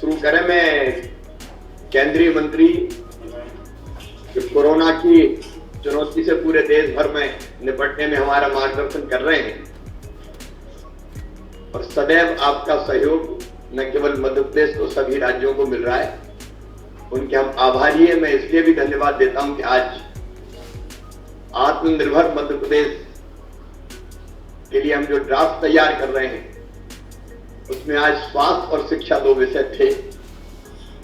शुरू करें। मैं केंद्रीय मंत्री जो कोरोना की चुनौती से पूरे देश भर में निपटने में हमारा मार्गदर्शन कर रहे हैं और सदैव आपका सहयोग न केवल मध्य प्रदेश को सभी राज्यों को मिल रहा है, उनके हम आभारी हैं। मैं इसलिए भी धन्यवाद देता हूं कि आज आत्मनिर्भर मध्य प्रदेश के लिए हम जो ड्राफ्ट तैयार कर रहे हैं उसमें आज स्वास्थ्य और शिक्षा 2 विषय थे,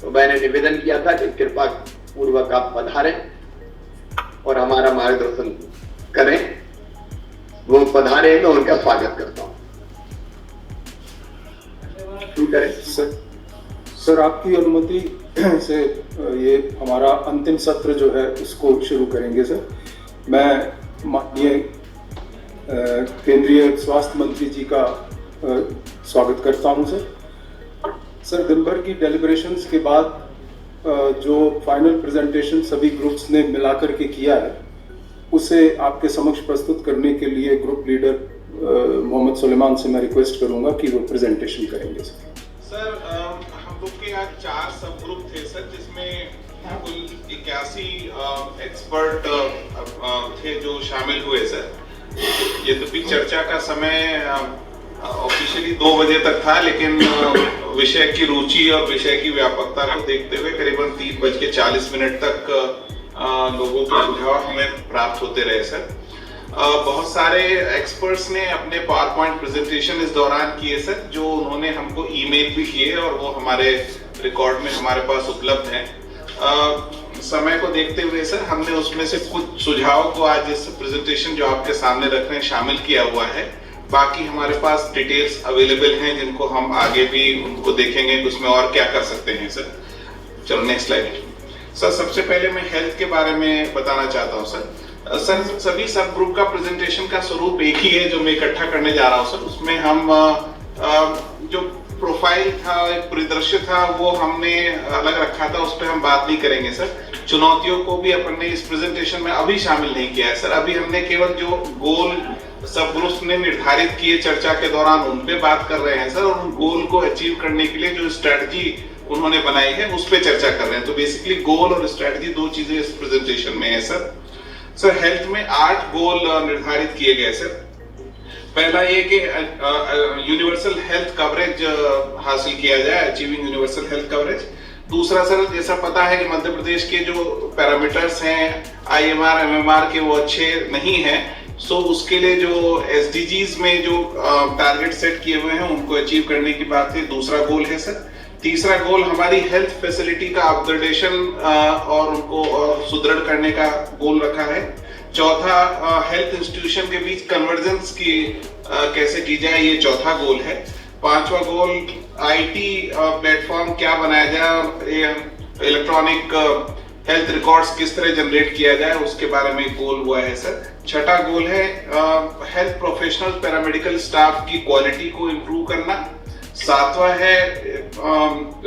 तो मैंने निवेदन किया था कि कृपा पूर्वक आप पधारें और हमारा मार्गदर्शन करें। वो पधारे, मैं उनका स्वागत करता हूं। सर, आपकी अनुमति से ये हमारा अंतिम सत्र जो है उसको शुरू करेंगे। सर, मैं माननीय केंद्रीय स्वास्थ्य मंत्री जी का स्वागत करता हूं। सर, दिन भर की डेलिब्रेशंस के बाद जो फाइनल प्रेजेंटेशन सभी ग्रुप्स ने मिलाकर के किया है उसे आपके समक्ष प्रस्तुत करने के लिए ग्रुप लीडर मोहम्मद सुलेमान से मैं रिक्वेस्ट करूंगा कि वो प्रेजेंटेशन करेंगे। सर, हम लोग के आज 4 सब ग्रुप थे सर, जिसमें कुल 81 एक्सपर्ट थे जो शामिल हुए। सर, यद्यपि चर्चा का समय ऑफिशियली 2 बजे तक था, लेकिन विषय की रुचि और विषय की व्यापकता को देखते हुए करीबन 3:40 तक लोगों के सुझाव हमें प्राप्त होते रहे। सर, बहुत सारे एक्सपर्ट्स ने अपने पावर पॉइंट प्रेजेंटेशन इस दौरान किए सर, जो उन्होंने हमको ईमेल भी किए और वो हमारे रिकॉर्ड में हमारे पास उपलब्ध हैं। समय को देखते हुए सर, हमने उसमें से कुछ सुझाव को आज इस प्रेजेंटेशन जो आपके सामने रख रहे हैं शामिल किया हुआ है। बाकी हमारे पास डिटेल्स अवेलेबल हैं जिनको हम आगे भी उनको देखेंगे कि उसमें और क्या कर सकते हैं। सर, चलो नेक्स्ट स्लाइड। सर, सबसे पहले मैं हेल्थ के बारे में बताना चाहता हूँ। सर, सभी सब ग्रुप का प्रेजेंटेशन का स्वरूप एक ही है जो मैं इकट्ठा करने जा रहा हूँ। सर, उसमें हम जो प्रोफाइल था, एक परिदृश्य था, वो हमने अलग रखा था, उस पर हम बात नहीं करेंगे। सर, चुनौतियों को भी अपन ने इस प्रेजेंटेशन में अभी शामिल नहीं किया है। सर, अभी हमने केवल जो गोल सब ग्रुप्स ने निर्धारित किए चर्चा के दौरान उन पे बात कर रहे हैं। सर, और उन गोल को अचीव करने के लिए जो स्ट्रेटजी उन्होंने बनाई है उस पे चर्चा कर रहे हैं। तो बेसिकली गोल और स्ट्रेटजी 2 चीजें इस प्रेजेंटेशन में है। सर, हेल्थ में 8 गोल निर्धारित किए गए। सर, पहला ये कि यूनिवर्सल हेल्थ कवरेज हासिल किया जाए, अचीविंग यूनिवर्सल हेल्थ कवरेज। दूसरा सर, जैसा पता है कि मध्य प्रदेश के जो पैरामीटर्स हैं IMR MMR के वो अच्छे नहीं हैं, सो उसके लिए जो SDGs में जो टारगेट सेट किए हुए हैं उनको अचीव करने की बात है। दूसरा गोल है। सर, तीसरा गोल हमारी हेल्थ फैसिलिटी का अपग्रेडेशन और उनको सुदृढ़ करने का गोल रखा है। चौथा, हेल्थ इंस्टीट्यूशन के बीच कन्वर्जेंस की कैसे की जाए, ये चौथा गोल है। पांचवा गोल, IT प्लेटफॉर्म क्या बनाया जाए, इलेक्ट्रॉनिक हेल्थ रिकॉर्ड्स किस तरह जनरेट किया जाए, उसके बारे में गोल हुआ है। सर, छठा गोल है हेल्थ प्रोफेशनल पैरामेडिकल स्टाफ की क्वालिटी को इम्प्रूव करना। सातवां है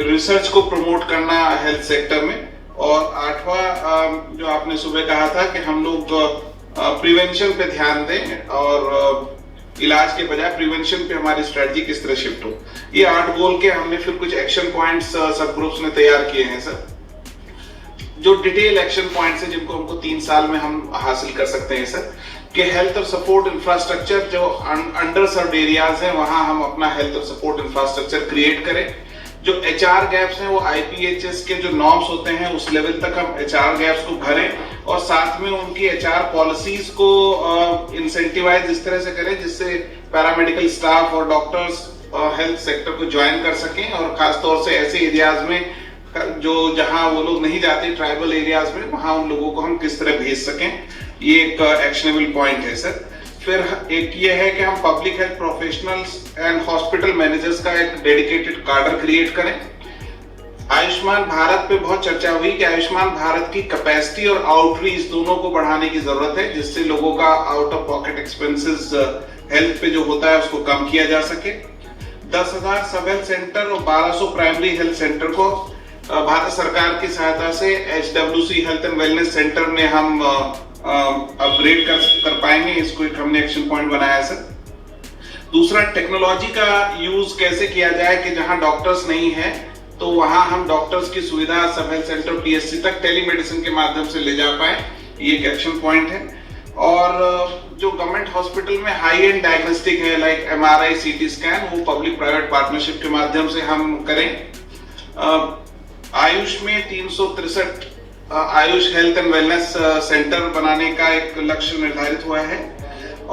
रिसर्च को प्रमोट करना हेल्थ सेक्टर में। और आठवां, जो आपने सुबह कहा था कि हम लोग प्रिवेंशन पे ध्यान दें और इलाज के बजाय प्रिवेंशन पे हमारी स्ट्रेटजी किस तरह शिफ्ट हो। ये 8 गोल के हमने फिर कुछ एक्शन पॉइंट्स सब ग्रुप्स ने तैयार किए हैं। सर, जो डिटेल एक्शन पॉइंट्स हैं जिनको हमको 3 साल में हम हासिल कर सकते हैं। सर, कि हेल्थ और सपोर्ट इंफ्रास्ट्रक्चर जो अंडर सर्व्ड एरियाज हैं वहां हम अपना हेल्थ और सपोर्ट इंफ्रास्ट्रक्चर क्रिएट करें। जो HR गैप्स हैं वो IPHS के जो नॉर्म्स होते हैं उस लेवल तक हम HR गैप्स को भरें और साथ में उनकी HR पॉलिसीज को इंसेंटिवाइज इस तरह से करें जिससे पैरामेडिकल स्टाफ और डॉक्टर्स हेल्थ सेक्टर को ज्वाइन कर सकें, और खासतौर से ऐसे एरियाज में जो जहां वो लोग नहीं जाते, ट्राइबल एरियाज में, वहां उन लोगों को हम किस तरह भेज सकें। ये एक एक्शनेबल पॉइंट है। सर, फिर एक ये है कि हम public health professionals and hospital managers का एक डेडिकेटेड कार्डर क्रिएट करें। आयुष्मान भारत पे बहुत चर्चा हुई कि आयुष्मान भारत की कैपेसिटी और आउटरीच दोनों को बढ़ाने की जरूरत है, जिससे लोगों का out of pocket expenses health पे जो होता है उसको कम किया जा सके। 10,000 सब हेल्थ सेंटर और 1200 प्राइमरी हेल्थ सेंटर को भारत सरकार की सहायता से HWC health and wellness centre में हम अपग्रेड कर पाएंगे। इसको एक हमने एक्शन पॉइंट बनाया सर। दूसरा, टेक्नोलॉजी का यूज कैसे किया जाए कि जहां डॉक्टर्स नहीं है तो वहां हम डॉक्टर्स की सुविधा सब हेल्थ सेंटर पीएचसी तक टेलीमेडिसिन के माध्यम से ले जा पाए, ये एक एक्शन पॉइंट है। और जो गवर्नमेंट हॉस्पिटल में हाई एंड डायग्नोस्टिक है लाइक एमआरआई, सीटी स्कैन, वो पब्लिक प्राइवेट पार्टनरशिप के माध्यम से हम करें। आयुष में 363 Ayush health and wellness centre बनाने का एक लक्ष्य निर्धारित हुआ है,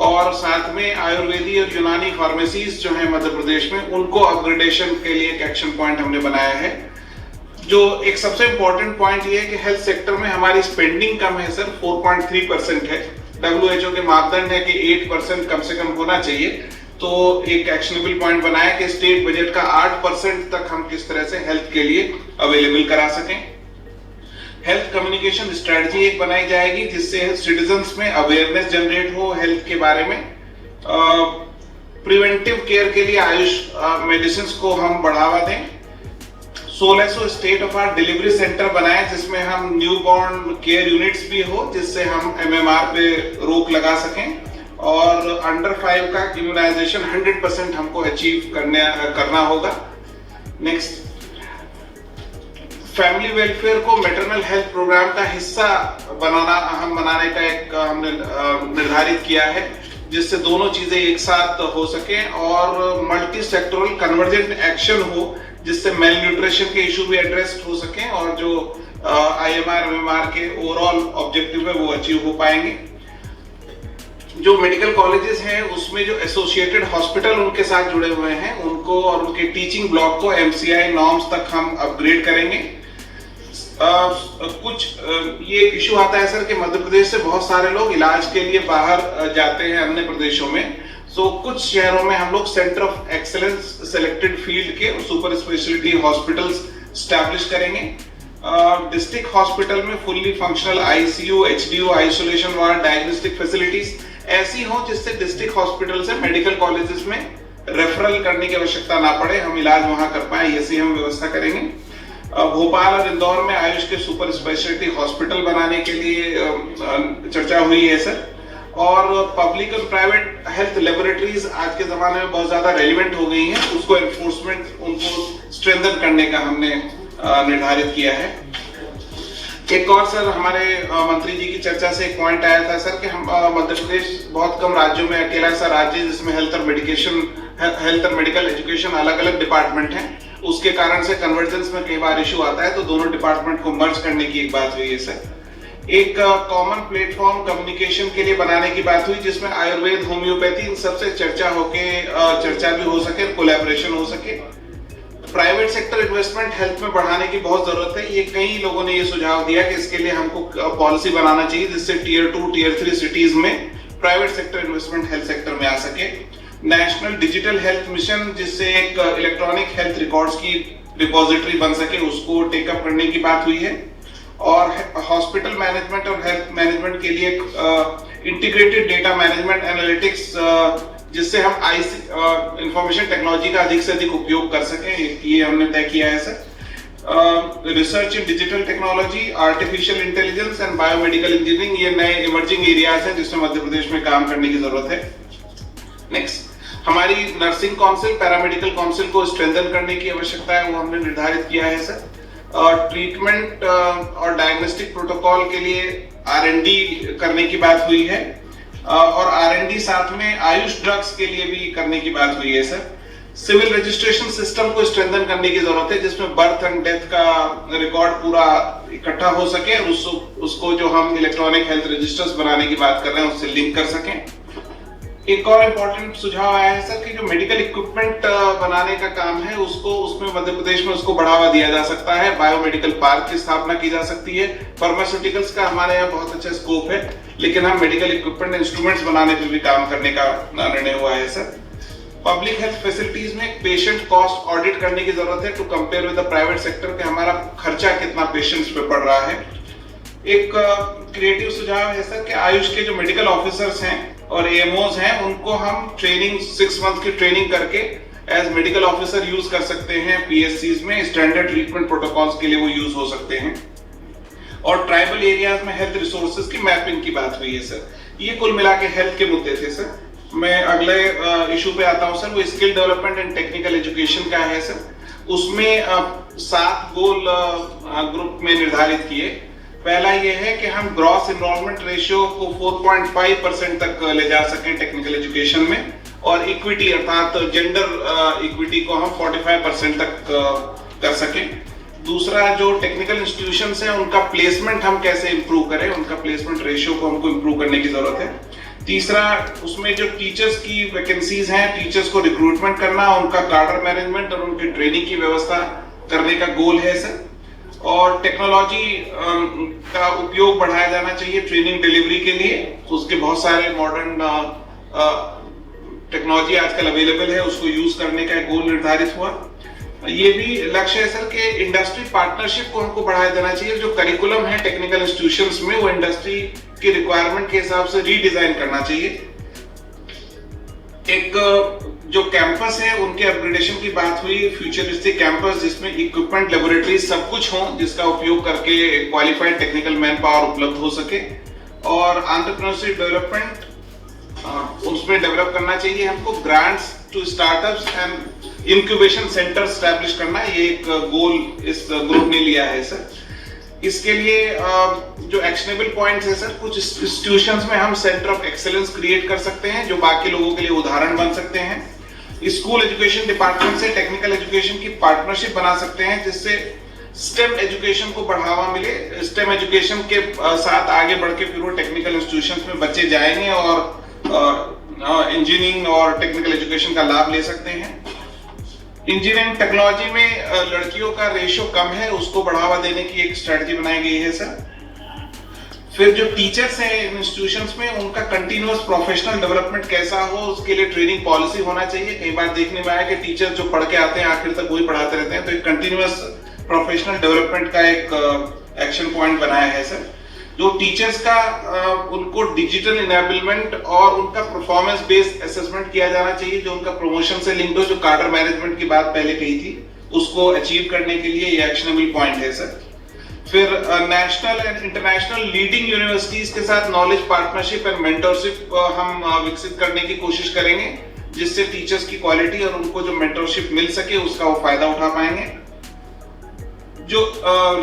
और साथ में आयुर्वेदी और यूनानी फार्मेसीज जो है मध्य प्रदेश में, उनको अपग्रेडेशन के लिए एक एक्शन पॉइंट हमने बनाया है। जो एक सबसे इंपॉर्टेंट पॉइंट ये है कि हेल्थ सेक्टर में हमारी स्पेंडिंग कम है सर, 4.3% है। WHO के मापदंड है कि 8% कम से कम होना चाहिए, तो एक एक्शनेबल पॉइंट बनाया कि स्टेट बजट का 8% तक हम किस तरह से हेल्थ के लिए अवेलेबल करा सकें। हेल्थ कम्युनिकेशन स्ट्रेटजी एक बनाई जाएगी जिससे सिटीजन्स में अवेयरनेस जनरेट हो हेल्थ के बारे में। प्रिवेंटिव केयर के लिए आयुष मेडिसिन को हम बढ़ावा दें। 1600 state of art delivery centre बनाए जिसमें हम न्यूबॉर्न केयर यूनिट्स भी हो, जिससे हम MMR पे रोक लगा सकें, और अंडर 5 का इम्यूनाइजेशन 100% हमको अचीव करना होगा। नेक्स्ट, फैमिली वेलफेयर को मैटरनल हेल्थ प्रोग्राम का हिस्सा बनाने का एक हमने निर्धारित किया है, जिससे दोनों चीजें एक साथ हो सके और मल्टी सेक्टोरल कन्वर्जेंट एक्शन हो, जिससे मेल न्यूट्रिशन के इशू भी एड्रेस हो सके और जो IMR MMR के ओवरऑल ऑब्जेक्टिव है वो अचीव हो पाएंगे। जो मेडिकल कॉलेजेस हैं उसमें जो एसोसिएटेड हॉस्पिटल उनके साथ जुड़े हुए हैं उनको और उनके टीचिंग ब्लॉक को MCI नॉर्म्स तक हम अपग्रेड करेंगे। कुछ ये इशू आता है सर कि मध्य प्रदेश से बहुत सारे लोग इलाज के लिए बाहर जाते हैं अन्य प्रदेशों में, सो कुछ शहरों में हम लोग centre of excellence selected field के सुपर स्पेशलिटी हॉस्पिटल्स स्टैब्लिश करेंगे। डिस्ट्रिक्ट हॉस्पिटल में fully functional ICU, HDU, isolation ward, diagnostic facilities ऐसी हो जिससे डिस्ट्रिक्ट हॉस्पिटल से मेडिकल कॉलेजेस में रेफरल करने की आवश्यकता ना पड़े, हम इलाज वहां कर पाए, ऐसी हम व्यवस्था करेंगे। भोपाल और इंदौर में आयुष के सुपर स्पेशलिटी हॉस्पिटल बनाने के लिए चर्चा हुई है सर। और पब्लिक और प्राइवेट हेल्थ लेबोरेटरीज आज के जमाने में बहुत ज्यादा रेलिवेंट हो गई हैं, उसको एनफोर्समेंट उनको स्ट्रेंथन करने का हमने निर्धारित किया है। एक और सर हमारे मंत्री जी की चर्चा से एक पॉइंट आया था सर कि हम मध्य प्रदेश बहुत कम राज्यों में अकेला ऐसा राज्य है जिसमें हेल्थ और मेडिकल एजुकेशन अलग अलग डिपार्टमेंट हैं, उसके कारण से कन्वर्जेंस में कई बार इशू आता है, तो दोनों डिपार्टमेंट को मर्ज करने की एक बात हुई है सर। एक कॉमन प्लेटफॉर्म कम्युनिकेशन के लिए बनाने की बात हुई जिसमें आयुर्वेद, होम्योपैथी इन सबसे चर्चा भी हो सके, कोलैबोरेशन हो सके। प्राइवेट सेक्टर इन्वेस्टमेंट हेल्थ में बढ़ाने की बहुत जरूरत है, ये कई लोगों ने ये सुझाव दिया कि इसके लिए हमको पॉलिसी बनाना चाहिए जिससे Tier 2, Tier 3 सिटीज में private sector investment health sector में आ सके। नेशनल डिजिटल हेल्थ मिशन जिससे एक इलेक्ट्रॉनिक हेल्थ रिकॉर्ड्स की रिपोजिटरी बन सके, उसको टेकअप करने की बात हुई है। और हॉस्पिटल मैनेजमेंट और हेल्थ मैनेजमेंट के लिए इंटीग्रेटेड डेटा मैनेजमेंट एनालिटिक्स जिससे हम इंफॉर्मेशन टेक्नोलॉजी का अधिक से अधिक उपयोग कर सकें, ये हमने तय किया है sir. Research in digital technology, artificial intelligence and biomedical engineering, ये नए इमर्जिंग एरियाज हैं जिसमें मध्य प्रदेश में काम करने की जरूरत है। नेक्स्ट, हमारी नर्सिंग काउंसिल, पैरामेडिकल काउंसिल को स्ट्रेंथन करने की आवश्यकता है, वो हमने निर्धारित किया है सर। ट्रीटमेंट और डायग्नोस्टिक प्रोटोकॉल के लिए R&D करने की बात हुई है, और R&D साथ में आयुष ड्रग्स के लिए भी करने की बात हुई है सर। सिविल रजिस्ट्रेशन सिस्टम को स्ट्रेंथन करने की जरूरत है जिसमें बर्थ एंड डेथ का रिकॉर्ड पूरा इकट्ठा हो सके, उसको जो हम इलेक्ट्रॉनिक हेल्थ रजिस्टर्स बनाने की बात कर रहे हैं उससे लिंक कर सकें। एक और इम्पोर्टेंट सुझाव आया है सर कि जो मेडिकल इक्विपमेंट बनाने का काम है उसमें मध्य प्रदेश में उसको बढ़ावा दिया जा सकता है, बायोमेडिकल पार्क की स्थापना की जा सकती है। फार्मास्यूटिकल्स का हमारे यहाँ बहुत अच्छा स्कोप है, लेकिन हम मेडिकल इक्विपमेंट इंस्ट्रूमेंट्स बनाने पर भी काम करने का निर्णय हुआ है सर। पब्लिक हेल्थ फैसिलिटीज में पेशेंट कॉस्ट ऑडिट करने की जरूरत है to compare with the private sector के हमारा खर्चा कितना पेशेंट्स पे पड़ रहा है। एक क्रिएटिव सुझाव है सर कि आयुष के जो मेडिकल ऑफिसर्स हैं और AMOs हैं उनको हम ट्रेनिंग 6 मंथ की ट्रेनिंग करके एज मेडिकल ऑफिसर यूज कर सकते हैं PSCs में, स्टैंडर्ड ट्रीटमेंट प्रोटोकॉल्स के लिए वो यूज हो सकते हैं। और ट्राइबल एरियाज में हेल्थ रिसोर्सेज की मैपिंग की बात हुई है सर। ये कुल मिला के हेल्थ के मुद्दे थे सर। मैं अगले इशू पे आता हूं सर, वो skill development and technical education का है सर। उसमें 7 गोल ग्रुप में निर्धारित किए। पहला ये है कि हम ग्रॉस एनरोलमेंट रेशियो को 4.5% तक ले जा सकें टेक्निकल एजुकेशन में, और इक्विटी अर्थात जेंडर इक्विटी को हम 45% तक कर सकें। दूसरा, जो टेक्निकल इंस्टीट्यूशंस हैं उनका प्लेसमेंट हम कैसे इंप्रूव करें, उनका प्लेसमेंट रेशियो को हमको इंप्रूव करने की जरूरत है। तीसरा, उसमें जो टीचर्स की वैकेंसीज हैं, टीचर्स को रिक्रूटमेंट करना, उनका कार्डर मैनेजमेंट और उनकी ट्रेनिंग की व्यवस्था करने का गोल है सर। और टेक्नोलॉजी का उपयोग बढ़ाया जाना चाहिए ट्रेनिंग डिलीवरी के लिए। उसके बहुत सारे मॉडर्न टेक्नोलॉजी आजकल अवेलेबल है, उसको यूज करने का एक गोल निर्धारित हुआ। ये भी लक्ष्य है सर कि इंडस्ट्री पार्टनरशिप को हमको बढ़ाया जाना चाहिए। जो करिकुलम है टेक्निकल इंस्टीट्यूशंस में, वो इंडस्ट्री की रिक्वायरमेंट के हिसाब से रीडिजाइन करना चाहिए। एक जो कैंपस है उनके अपग्रेडेशन की बात हुई, फ्यूचरिस्टिक कैंपस जिसमें इक्विपमेंट, लेबोरेटरी सब कुछ हो, जिसका उपयोग करके क्वालिफाइड टेक्निकल मैन पावर उपलब्ध हो सके। और एंटरप्रेन्योरशिप डेवलपमेंट उसमें डेवलप करना चाहिए हमको। Grants to startups and incubation centre establish करना, ये एक गोल इस ग्रुप ने लिया है सर। इसके लिए जो एक्शनेबल पॉइंट्स है सर, कुछ इंस्टीट्यूशंस में हम सेंटर ऑफ एक्सीलेंस क्रिएट कर सकते हैं जो बाकी लोगों के लिए उदाहरण बन सकते हैं। स्कूल एजुकेशन डिपार्टमेंट से टेक्निकल एजुकेशन की पार्टनरशिप बना सकते हैं, जिससे स्टेम एजुकेशन को बढ़ावा मिले। स्टेम एजुकेशन के साथ आगे बढ़ के फिर वो टेक्निकल इंस्टीट्यूशंस में बच्चे जाएंगे और इंजीनियरिंग और टेक्निकल एजुकेशन का लाभ ले सकते हैं। इंजीनियरिंग टेक्नोलॉजी में लड़कियों का रेशियो कम है, उसको बढ़ावा देने की एक स्ट्रेटजी बनाई गई है सर। फिर जो टीचर्स हैं इंस्टीट्यूशंस में, उनका कंटिन्यूअस प्रोफेशनल डेवलपमेंट कैसा हो, उसके लिए ट्रेनिंग पॉलिसी होना चाहिए। कई बार देखने में आया कि टीचर जो पढ़ के आते हैं आखिर तक वही पढ़ाते रहते हैं, तो एक कंटिन्यूअस प्रोफेशनल डेवलपमेंट का एक एक्शन पॉइंट बनाया है सर। जो टीचर्स का उनको डिजिटल इनेबलमेंट और उनका परफॉर्मेंस बेस्ड असेसमेंट किया जाना चाहिए, जो उनका प्रमोशन से लिंक हो। जो कार्डर मैनेजमेंट की बात पहले कही थी, उसको अचीव करने के लिए ये एक्शनेबल पॉइंट है सर। फिर national and international leading universities के साथ नॉलेज पार्टनरशिप एंड मेंटरशिप हम विकसित करने की कोशिश करेंगे, जिससे टीचर्स की क्वालिटी और उनको जो मेंटरशिप मिल सके उसका वो फायदा उठा पाएंगे। जो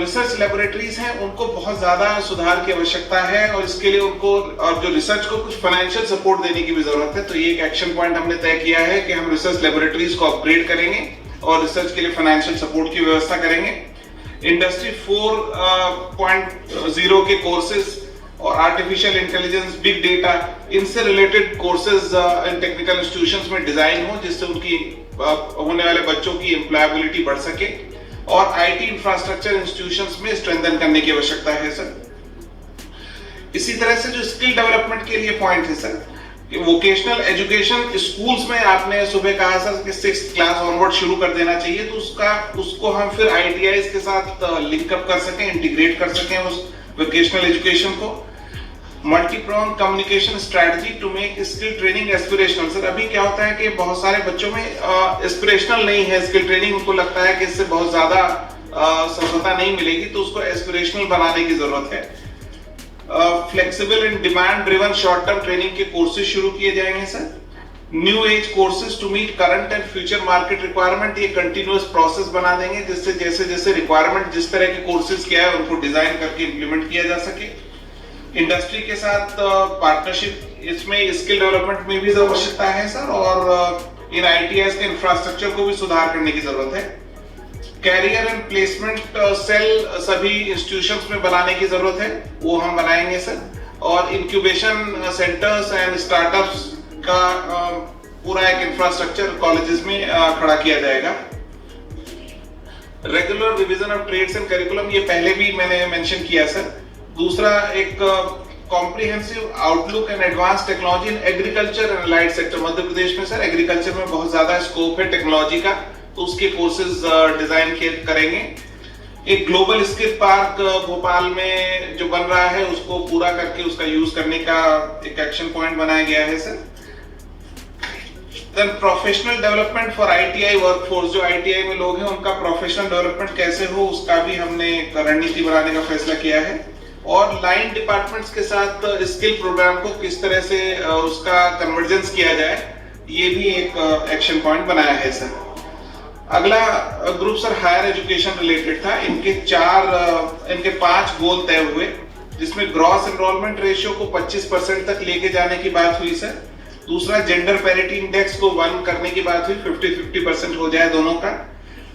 रिसर्च लेबोरेटरीज हैं उनको बहुत ज्यादा सुधार की आवश्यकता है, और इसके लिए उनको और जो रिसर्च को कुछ फाइनेंशियल सपोर्ट देने की भी जरूरत है। तो ये एक एक्शन पॉइंट हमने तय किया है कि हम रिसर्च लेबोरेटरीज को अपग्रेड करेंगे और रिसर्च के लिए फाइनेंशियल सपोर्ट की व्यवस्था करेंगे। इंडस्ट्री 4.0 के कोर्सेज और आर्टिफिशियल इंटेलिजेंस, बिग डेटा, इनसे related courses in technical institutions में डिजाइन हो, जिससे उनकी होने वाले बच्चों की एम्प्लॉयबिलिटी बढ़ सके। और आईटी इंफ्रास्ट्रक्चर इंस्टीट्यूशंस में स्ट्रेंथन करने की आवश्यकता है सर। इसी तरह से जो स्किल डेवलपमेंट के लिए पॉइंट है सर, वोकेशनल एजुकेशन स्कूल्स में आपने सुबह कहा सर कि 6th क्लास ऑनवर्ड शुरू कर देना चाहिए, तो उसको हम फिर आईटीआईज के साथ लिंकअप कर सकें, इंटीग्रेट कर सकें उस वोकेशनल एजुकेशन को। Multi prong communication strategy to make skill training aspirational. Sir अभी क्या होता है कि बहुत सारे बच्चों में एस्पिरेशनल नहीं है स्किल ट्रेनिंग, उनको लगता है कि इससे बहुत ज्यादा सफलता नहीं मिलेगी, तो उसको एस्पिरेशनल बनाने की जरूरत है। Flexible and demand driven short term training के कोर्सेज शुरू किए जाएंगे sir. New age courses to meet current and future market requirement, ये कंटिन्यूअस प्रोसेस बना देंगे, जिससे जैसे जैसे रिक्वायरमेंट जिस तरह के कोर्सेज किया है उनको डिजाइन करके इंप्लीमेंट किया जा सके। इंडस्ट्री के साथ पार्टनरशिप, इसमें स्किल डेवलपमेंट में भी आवश्यकता है सर, और इन आईटीआईज के इंफ्रास्ट्रक्चर को भी सुधार करने की जरूरत है। कैरियर एंड प्लेसमेंट सेल सभी इंस्टीट्यूशंस में बनाने की जरूरत है, वो हम बनाएंगे सर। और इंक्यूबेशन सेंटर्स एंड स्टार्टअप्स का पूरा एक इंफ्रास्ट्रक्चर कॉलेजेस में खड़ा किया जाएगा। Regular revision of trades and curriculum, ये पहले भी मैंने मेंशन किया सर। दूसरा, एक comprehensive outlook and advance technology in agriculture and allied sector. Madhya Pradesh में सर एग्रीकल्चर में बहुत ज्यादा स्कोप है टेक्नोलॉजी का, तो उसके कोर्सेज डिजाइन करेंगे। एक ग्लोबल स्किल पार्क भोपाल में जो बन रहा है उसको पूरा करके उसका यूज करने का एक एक्शन पॉइंट बनाया गया है sir. Then professional development for ITI workforce, जो आईटीआई में लोग हैं उनका प्रोफेशनल डेवलपमेंट कैसे हो, उसका भी हमने रणनीति बनाने का फैसला किया है। और लाइन डिपार्टमेंट्स के साथ स्किल प्रोग्राम को किस तरह से उसका कन्वर्जेंस किया जाए, ये भी एक एक्शन पॉइंट बनाया है सर। अगला group sir higher education related था। इनके 5 गोल तय हुए, जिसमें ग्रॉस एनरोलमेंट रेशियो को 25% तक लेके जाने की बात हुई सर। दूसरा, जेंडर पैरिटी इंडेक्स को 1 करने की बात हुई, 50-50% हो जाए दोनों का।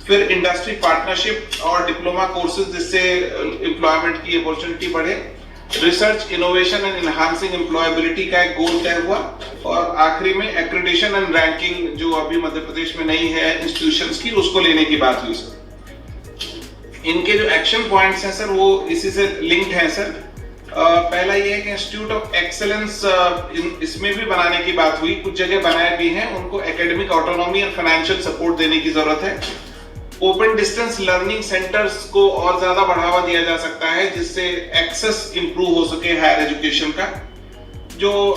फिर इंडस्ट्री पार्टनरशिप और डिप्लोमा कोर्सेज, जिससे एम्प्लॉयमेंट की अपॉर्चुनिटी बढ़े। Research, innovation and enhancing employability का एक गोल तय हुआ। और आखिरी में एक्रेडिटेशन एंड रैंकिंग, जो अभी मध्य प्रदेश में नहीं है इंस्टीट्यूशंस की, उसको लेने की बात हुई सर। इनके जो एक्शन पॉइंट्स हैं सर, वो इसी से लिंक्ड हैं सर। पहला ये है कि इंस्टीट्यूट ऑफ एक्सेलेंस, इसमें भी बनाने की बात हुई, कुछ जगह बनाए भी हैं। उनको एकेडमिक ऑटोनॉमी और फाइनेंशियल सपोर्ट देने की जरूरत है। ओपन डिस्टेंस लर्निंग सेंटर्स को और ज्यादा बढ़ावा दिया जा सकता है, जिससे एक्सेस इंप्रूव हो सके हायर एजुकेशन का। जो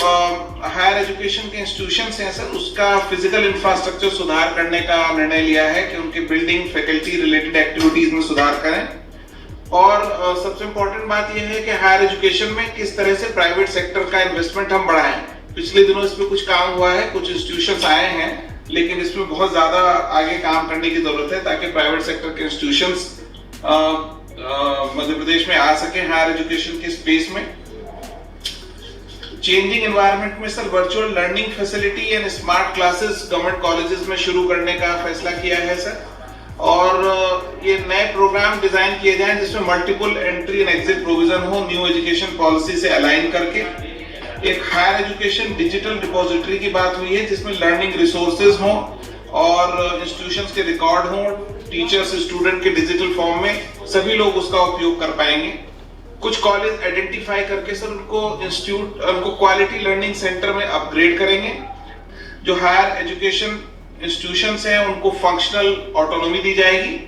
हायर एजुकेशन के इंस्टीट्यूशंस हैं सर, उसका फिजिकल इंफ्रास्ट्रक्चर सुधार करने का निर्णय लिया है कि उनके बिल्डिंग, फैकल्टी रिलेटेड एक्टिविटीज में सुधार करें। और सबसे इंपॉर्टेंट बात यह है कि हायर एजुकेशन में किस तरह से प्राइवेट सेक्टर का इन्वेस्टमेंट हम बढ़ाएं। पिछले दिनों इस पर कुछ काम हुआ है, कुछ इंस्टीट्यूशंस आए हैं, लेकिन इसमें बहुत ज्यादा आगे काम करने की जरूरत है, ताकि प्राइवेट सेक्टर के इंस्टीट्यूशंस मध्य प्रदेश में आ सके हायर एजुकेशन के स्पेस में। चेंजिंग एनवायरनमेंट में sir virtual learning facility and smart classes government colleges में शुरू करने का फैसला किया है सर। और ये नए प्रोग्राम डिजाइन किए जाएं जिसमें multiple entry and exit provision हो, न्यू एजुकेशन पॉलिसी से अलाइन करके। एक हायर एजुकेशन डिजिटल रिपोजिटरी की बात हुई है, जिसमें लर्निंग रिसोर्सेज हों और इंस्टीट्यूशंस के रिकॉर्ड हों, टीचर्स स्टूडेंट के डिजिटल फॉर्म में, सभी लोग उसका उपयोग कर पाएंगे। कुछ कॉलेज आइडेंटिफाई करके सर उनको क्वालिटी लर्निंग सेंटर में अपग्रेड करेंगे। जो हायर एजुकेशन इंस्टीट्यूशंस हैं, उनको फंक्शनल ऑटोनॉमी दी जाएगी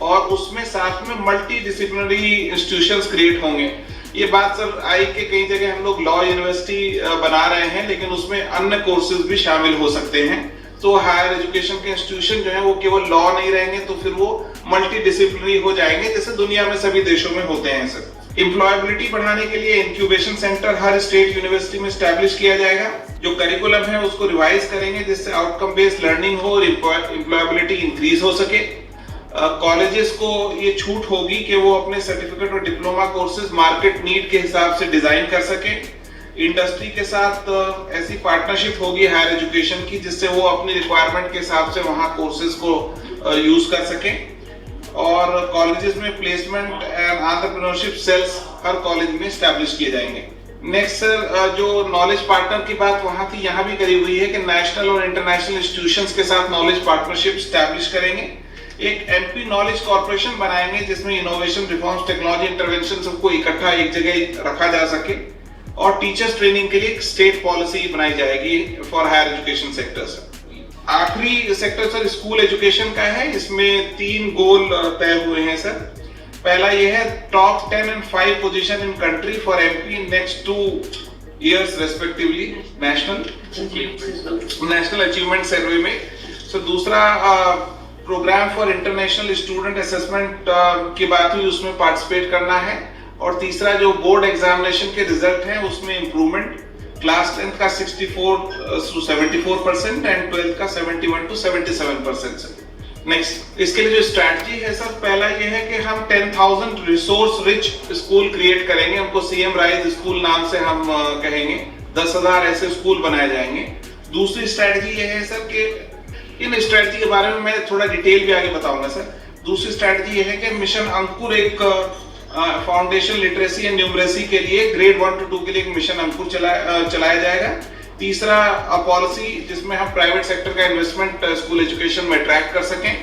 और उसमें साथ में मल्टी डिसिप्लिनरी इंस्टीट्यूशंस क्रिएट होंगे। ये बात सर आई कि कई जगह हम लोग लॉ यूनिवर्सिटी बना रहे हैं, लेकिन उसमें अन्य कोर्सेज भी शामिल हो सकते हैं। तो हायर एजुकेशन के इंस्टीट्यूशन जो है वो केवल लॉ नहीं रहेंगे, तो फिर वो मल्टी डिसिप्लिनरी हो जाएंगे, जैसे दुनिया में सभी देशों में होते हैं सर। एम्प्लॉयबिलिटी बढ़ाने के लिए इंक्यूबेशन सेंटर हर स्टेट यूनिवर्सिटी में स्टैब्लिश किया जाएगा। जो करिकुलम है उसको रिवाइज करेंगे, जिससे आउटकम बेस्ड लर्निंग हो और एम्प्लॉयबिलिटी इंक्रीज हो सके। कॉलेजेस को ये छूट होगी कि वो अपने सर्टिफिकेट और डिप्लोमा कोर्सेज मार्केट नीड के हिसाब से डिजाइन कर सके। इंडस्ट्री के साथ ऐसी पार्टनरशिप होगी हायर एजुकेशन की, जिससे वो अपनी रिक्वायरमेंट के हिसाब से वहां कोर्सेज को यूज कर सके। और कॉलेजेस में प्लेसमेंट एंड एंटरप्रेन्योरशिप सेल्स हर कॉलेज में स्टैब्लिश किए जाएंगे। नेक्स्ट सर, जो नॉलेज पार्टनर की बात वहां थी, यहाँ भी करी हुई है कि नेशनल और इंटरनेशनल इंस्टीट्यूशंस के साथ नॉलेज पार्टनरशिप स्टैब्लिश करेंगे। एक एमपी नॉलेज कॉर्पोरेशन बनाएंगे, जिसमें इनोवेशन, रिफॉर्म्स, टेक्नोलॉजी, इंटरवेंशन सबको इकट्ठा एक जगह रखा जा सके। और टीचर्स ट्रेनिंग के लिए एक स्टेट पॉलिसी बनाई जाएगी फॉर हायर एजुकेशन सेक्टर्स। आखिरी सेक्टर सर स्कूल एजुकेशन का है। इसमें 3 गोल तय हुए हैं सर। पहला ये है top 10 and 5 position in country for MP in next 2 years respectively national achievement survey में। सो दूसरा programme for international student assessment की बात हुई, उसमें पार्टिसिपेट करना है। और तीसरा जो बोर्ड एग्जामिनेशन के रिजल्ट हैं उसमें इंप्रूवमेंट, क्लास 10th का 64 to 74% एंड 12th का 71 to 77%। नेक्स्ट, इसके लिए जो स्ट्रैटेजी है सर, पहला ये है कि हम 10,000 रिसोर्स रिच स्कूल क्रिएट करेंगे, उनको सीएम राइज स्कूल नाम से हम कहेंगे। 10,000 ऐसे स्कूल बनाए जाएंगे। दूसरी स्ट्रैटेजी ये है सर कि इन स्ट्रैटेजी के बारे में मैं थोड़ा डिटेल भी आगे बताऊंगा सर। दूसरी स्ट्रैटेजी ये है कि मिशन अंकुर एक फाउंडेशन लिटरेसी एंड न्यूमरेसी के लिए ग्रेड 1 to 2 के लिए एक मिशन अंकुर चलाया जाएगा। तीसरा पॉलिसी जिसमें हम प्राइवेट सेक्टर का इन्वेस्टमेंट स्कूल एजुकेशन में ट्रैक कर सकें।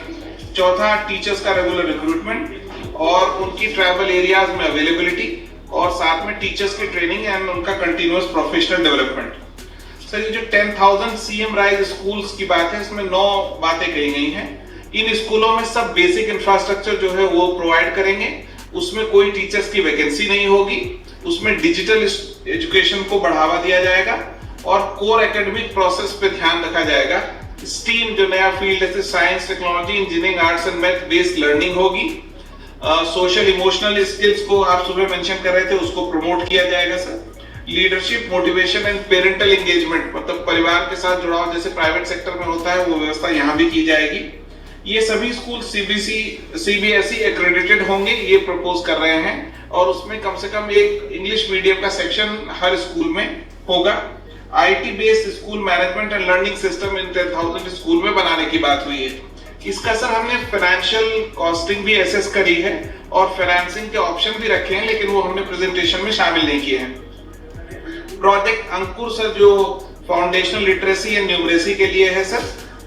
चौथा, टीचर्स का रेगुलर रिक्रूटमेंट और उनकी ट्राइबल एरियाज में अवेलेबिलिटी, और साथ में टीचर्स की ट्रेनिंग एंड उनका कंटिन्यूअस प्रोफेशनल डेवलपमेंट। सर, ये जो 10,000 सीएम राइज स्कूल्स की बात है, इसमें 9 बातें कही गई हैं। इन स्कूलों में सब बेसिक इंफ्रास्ट्रक्चर जो है वो प्रोवाइड करेंगे। उसमें कोई टीचर्स की वैकेंसी नहीं होगी। उसमें डिजिटल एजुकेशन को बढ़ावा दिया जाएगा और कोर एकेडमिक प्रोसेस पे ध्यान रखा जाएगा। स्टीम जो नया फील्ड है, science, technology, engineering, arts and math based learning होगी। सोशल इमोशनल स्किल्स को आप सुबह मेंशन कर रहे थे, उसको प्रमोट किया जाएगा sir. Leadership, motivation and parental engagement, मतलब परिवार के साथ जुड़ाव जैसे प्राइवेट सेक्टर में होता है, वो व्यवस्था यहाँ भी की जाएगी। ये सभी स्कूल सीबीएसई एक्रेडिटेड होंगे, ये प्रपोज कर रहे हैं, और उसमें कम से कम एक इंग्लिश मीडियम का सेक्शन हर स्कूल में होगा। IT based school management and learning system in 10,000 school में बनाने की बात हुई है। इसका सर हमने फाइनेंशियल कॉस्टिंग भी एसेस करी है और फाइनेंसिंग के ऑप्शन भी रखे हैं, लेकिन वो हमने प्रेजेंटेशन में शामिल नहीं किए हैं। प्रोजेक्ट अंकुर सर जो फाउंडेशनल लिटरेसी एंड न्यूमरेसी के लिए है सर,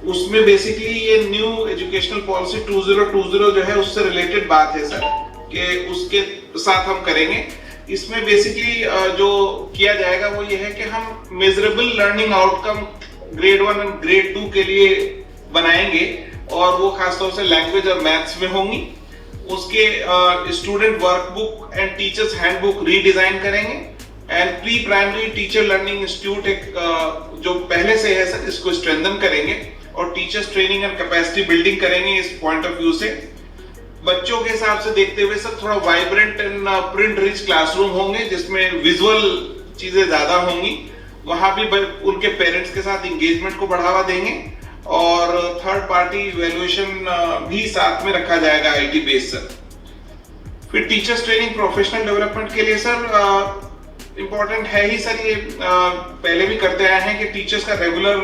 उसमें बेसिकली ये न्यू एजुकेशनल पॉलिसी 2020 जो है उससे रिलेटेड बात है सर, कि उसके साथ हम करेंगे। इसमें बेसिकली जो किया जाएगा वो ये है कि हम मेजरेबल लर्निंग आउटकम ग्रेड 1 और ग्रेड 2 के लिए बनाएंगे, और वो खासतौर से लैंग्वेज और मैथ्स में होंगी। उसके student workbook and teachers handbook redesign करेंगे, and pre primary teacher learning institute एक जो पहले से है सर, इसको स्ट्रेंथन करेंगे और teachers training and capacity building करेंगे। इस पॉइंट ऑफ व्यू से बच्चों के हिसाब से देखते हुए सर थोड़ा vibrant and print rich classroom होंगे, जिसमें विजुअल चीजें ज्यादा होंगी। वहां भी उनके पेरेंट्स के साथ एंगेजमेंट को बढ़ावा देंगे, और थर्ड पार्टी इवैल्यूएशन भी साथ में रखा जाएगा आईटी बेस्ड सर। फिर टीचर्स ट्रेनिंग प्रोफेशनल डेवलपमेंट के लिए सर इंपॉर्टेंट है ही सर, ये पहले भी करते आए हैं कि टीचर्स का रेगुलर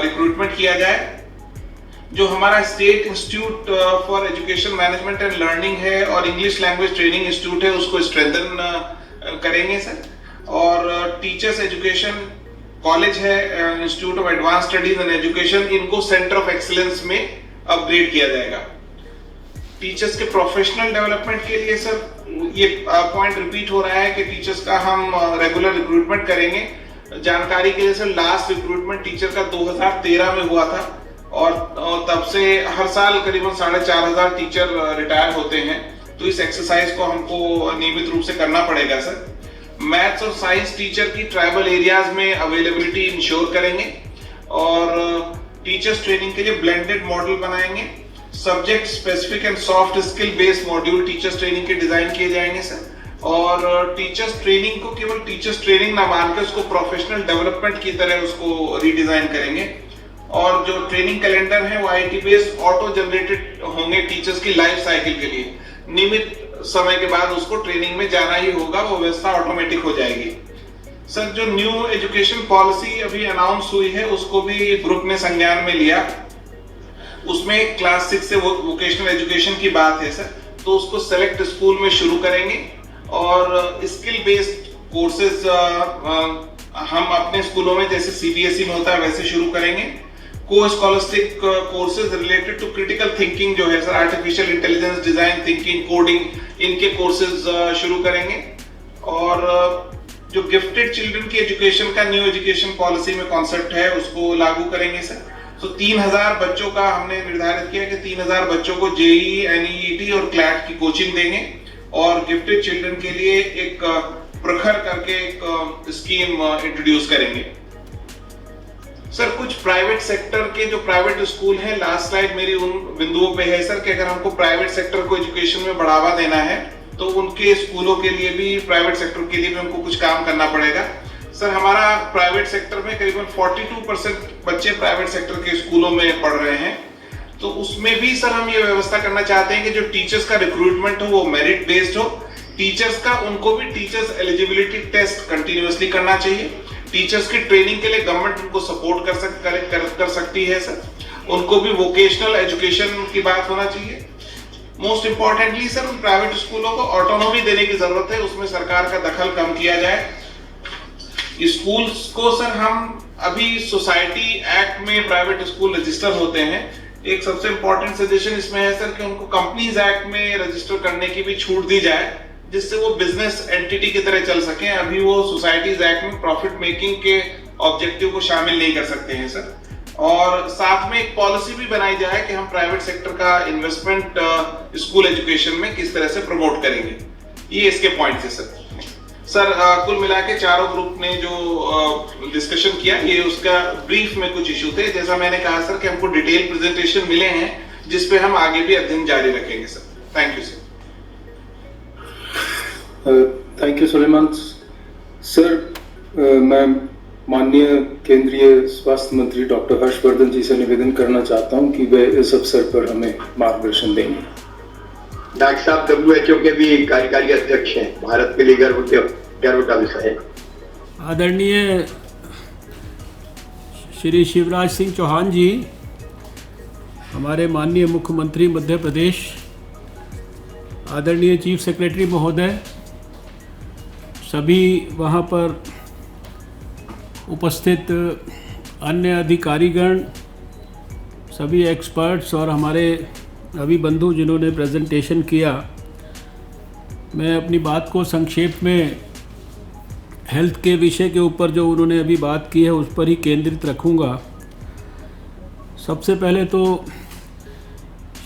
रिक्रूटमेंट किया जाए। जो हमारा state institute for education management and learning है और इंग्लिश लैंग्वेज ट्रेनिंग इंस्टीट्यूट है, उसको स्ट्रेंथन करेंगे सर। और टीचर्स एजुकेशन कॉलेज है, institute of advance studies and education, इनको सेंटर ऑफ एक्सीलेंस में अपग्रेड किया जाएगा। टीचर्स के प्रोफेशनल डेवलपमेंट के लिए सर ये पॉइंट रिपीट हो रहा है कि टीचर्स का हम रेगुलर रिक्रूटमेंट करेंगे। जानकारी के लिए सर लास्ट रिक्रूटमेंट टीचर का 2013 में हुआ था, और तब से हर साल करीबन 4,500 टीचर रिटायर होते हैं, तो इस एक्सरसाइज को हमको नियमित रूप से करना पड़ेगा सर। मैथ्स और साइंस टीचर की ट्राइबल एरियाज में अवेलेबिलिटी इंश्योर करेंगे, और टीचर्स ट्रेनिंग के लिए ब्लेंडेड मॉडल बनाएंगे। Subject specific and soft skill based module teachers training के डिजाइन किए जाएंगे सर। और टीचर्स ट्रेनिंग को केवल टीचर्स ट्रेनिंग ना मानकर उसको प्रोफेशनल डेवलपमेंट की तरह उसको रीडिजाइन करेंगे। और जो ट्रेनिंग कैलेंडर है वो आईटी बेस्ड ऑटो जनरेटेड होंगे टीचर्स की लाइफ साइकिल के लिए। नियमित समय के बाद उसको ट्रेनिंग में जाना ही होगा, वो व्यवस्था ऑटोमेटिक हो जाएगी सर। जो न्यू एजुकेशन पॉलिसी अभी अनाउंस हुई है, उसको भी ग्रुप ने संज्ञान में लिया। उसमें क्लास 6 से वोकेशनल एजुकेशन की बात है सर, तो उसको सेलेक्ट स्कूल में शुरू करेंगे, और स्किल बेस्ड कोर्सेज हम अपने स्कूलों में जैसे सीबीएसई में होता है वैसे शुरू करेंगे। को scholastic courses related to critical thinking जो है sir, artificial intelligence, design thinking, coding, इनके कोर्सेज शुरू करेंगे। और जो गिफ्टेड चिल्ड्रन की एजुकेशन का न्यू एजुकेशन पॉलिसी में कॉन्सेप्ट है, उसको लागू करेंगे सर। तो 3000 बच्चों का हमने निर्धारित किया कि 3000 बच्चों को जेईई, एनईईटी और क्लैट की कोचिंग देंगे, और गिफ्टेड चिल्ड्रन के लिए एक प्रखर करके एक स्कीम इंट्रोड्यूस करेंगे सर। कुछ प्राइवेट सेक्टर के जो प्राइवेट स्कूल हैं, लास्ट स्लाइड मेरी उन बिंदुओं पे है सर कि अगर हमको प्राइवेट सेक्टर को एजुकेशन में बढ़ावा देना है तो उनके स्कूलों के लिए भी, प्राइवेट सेक्टर के लिए भी हमको कुछ काम करना पड़ेगा सर। हमारा प्राइवेट सेक्टर में करीबन 42% बच्चे प्राइवेट सेक्टर के स्कूलों में पढ़ रहे हैं, तो उसमें भी सर हम ये व्यवस्था करना चाहते हैं कि जो टीचर्स का रिक्रूटमेंट हो वो मेरिट बेस्ड हो। टीचर्स का, उनको भी टीचर्स एलिजिबिलिटी टेस्ट कंटिन्यूअसली करना चाहिए। टीचर्स की ट्रेनिंग के लिए गवर्नमेंट उनको सपोर्ट कर सकती है सर। उनको भी वोकेशनल एजुकेशन की बात होना चाहिए। मोस्ट इंपॉर्टेंटली सर, उन प्राइवेट स्कूलों को ऑटोनॉमी देने की जरूरत है, उसमें सरकार का दखल कम किया जाए। स्कूल्स को सर हम अभी सोसाइटी एक्ट में प्राइवेट स्कूल रजिस्टर होते हैं, एक सबसे इंपॉर्टेंट सजेशन इसमें है सर कि उनको कंपनीज एक्ट में रजिस्टर करने की भी छूट दी जाए, जिससे वो बिजनेस एंटिटी की तरह चल सके। अभी वो सोसाइटीज एक्ट में प्रॉफिट मेकिंग के ऑब्जेक्टिव को शामिल नहीं कर सकते हैं सर। और साथ में एक पॉलिसी भी बनाई जाए कि हम प्राइवेट सेक्टर का इन्वेस्टमेंट स्कूल एजुकेशन में किस तरह से प्रमोट करेंगे। ये इसके पॉइंट है सर। कुल मिला के चारों ग्रुप ने जो डिस्कशन किया, ये उसका ब्रीफ में कुछ इशू थे। जैसा मैंने कहा सर कि हमको डिटेल प्रेजेंटेशन मिले हैं, जिसपे हम आगे भी अध्ययन जारी रखेंगे sir. Thank you sir. Thank you Suleman sir. मैं माननीय केंद्रीय स्वास्थ्य मंत्री डॉक्टर हर्षवर्धन जी से निवेदन करना चाहता हूं कि वे इस अवसर पर हमें मार्गदर्शन देंगे। डॉक्टर साहब WHO के भी कार्यकारी अध्यक्ष हैं, भारत के लिए गर्व का विषय है। आदरणीय श्री शिवराज सिंह चौहान जी, हमारे माननीय मुख्यमंत्री मध्य प्रदेश, आदरणीय चीफ सेक्रेटरी महोदय, सभी वहाँ पर उपस्थित अन्य अधिकारीगण, सभी एक्सपर्ट्स और हमारे अभी बंधु जिन्होंने प्रेजेंटेशन किया, मैं अपनी बात को संक्षेप में हेल्थ के विषय के ऊपर जो उन्होंने अभी बात की है उस पर ही केंद्रित रखूँगा। सबसे पहले तो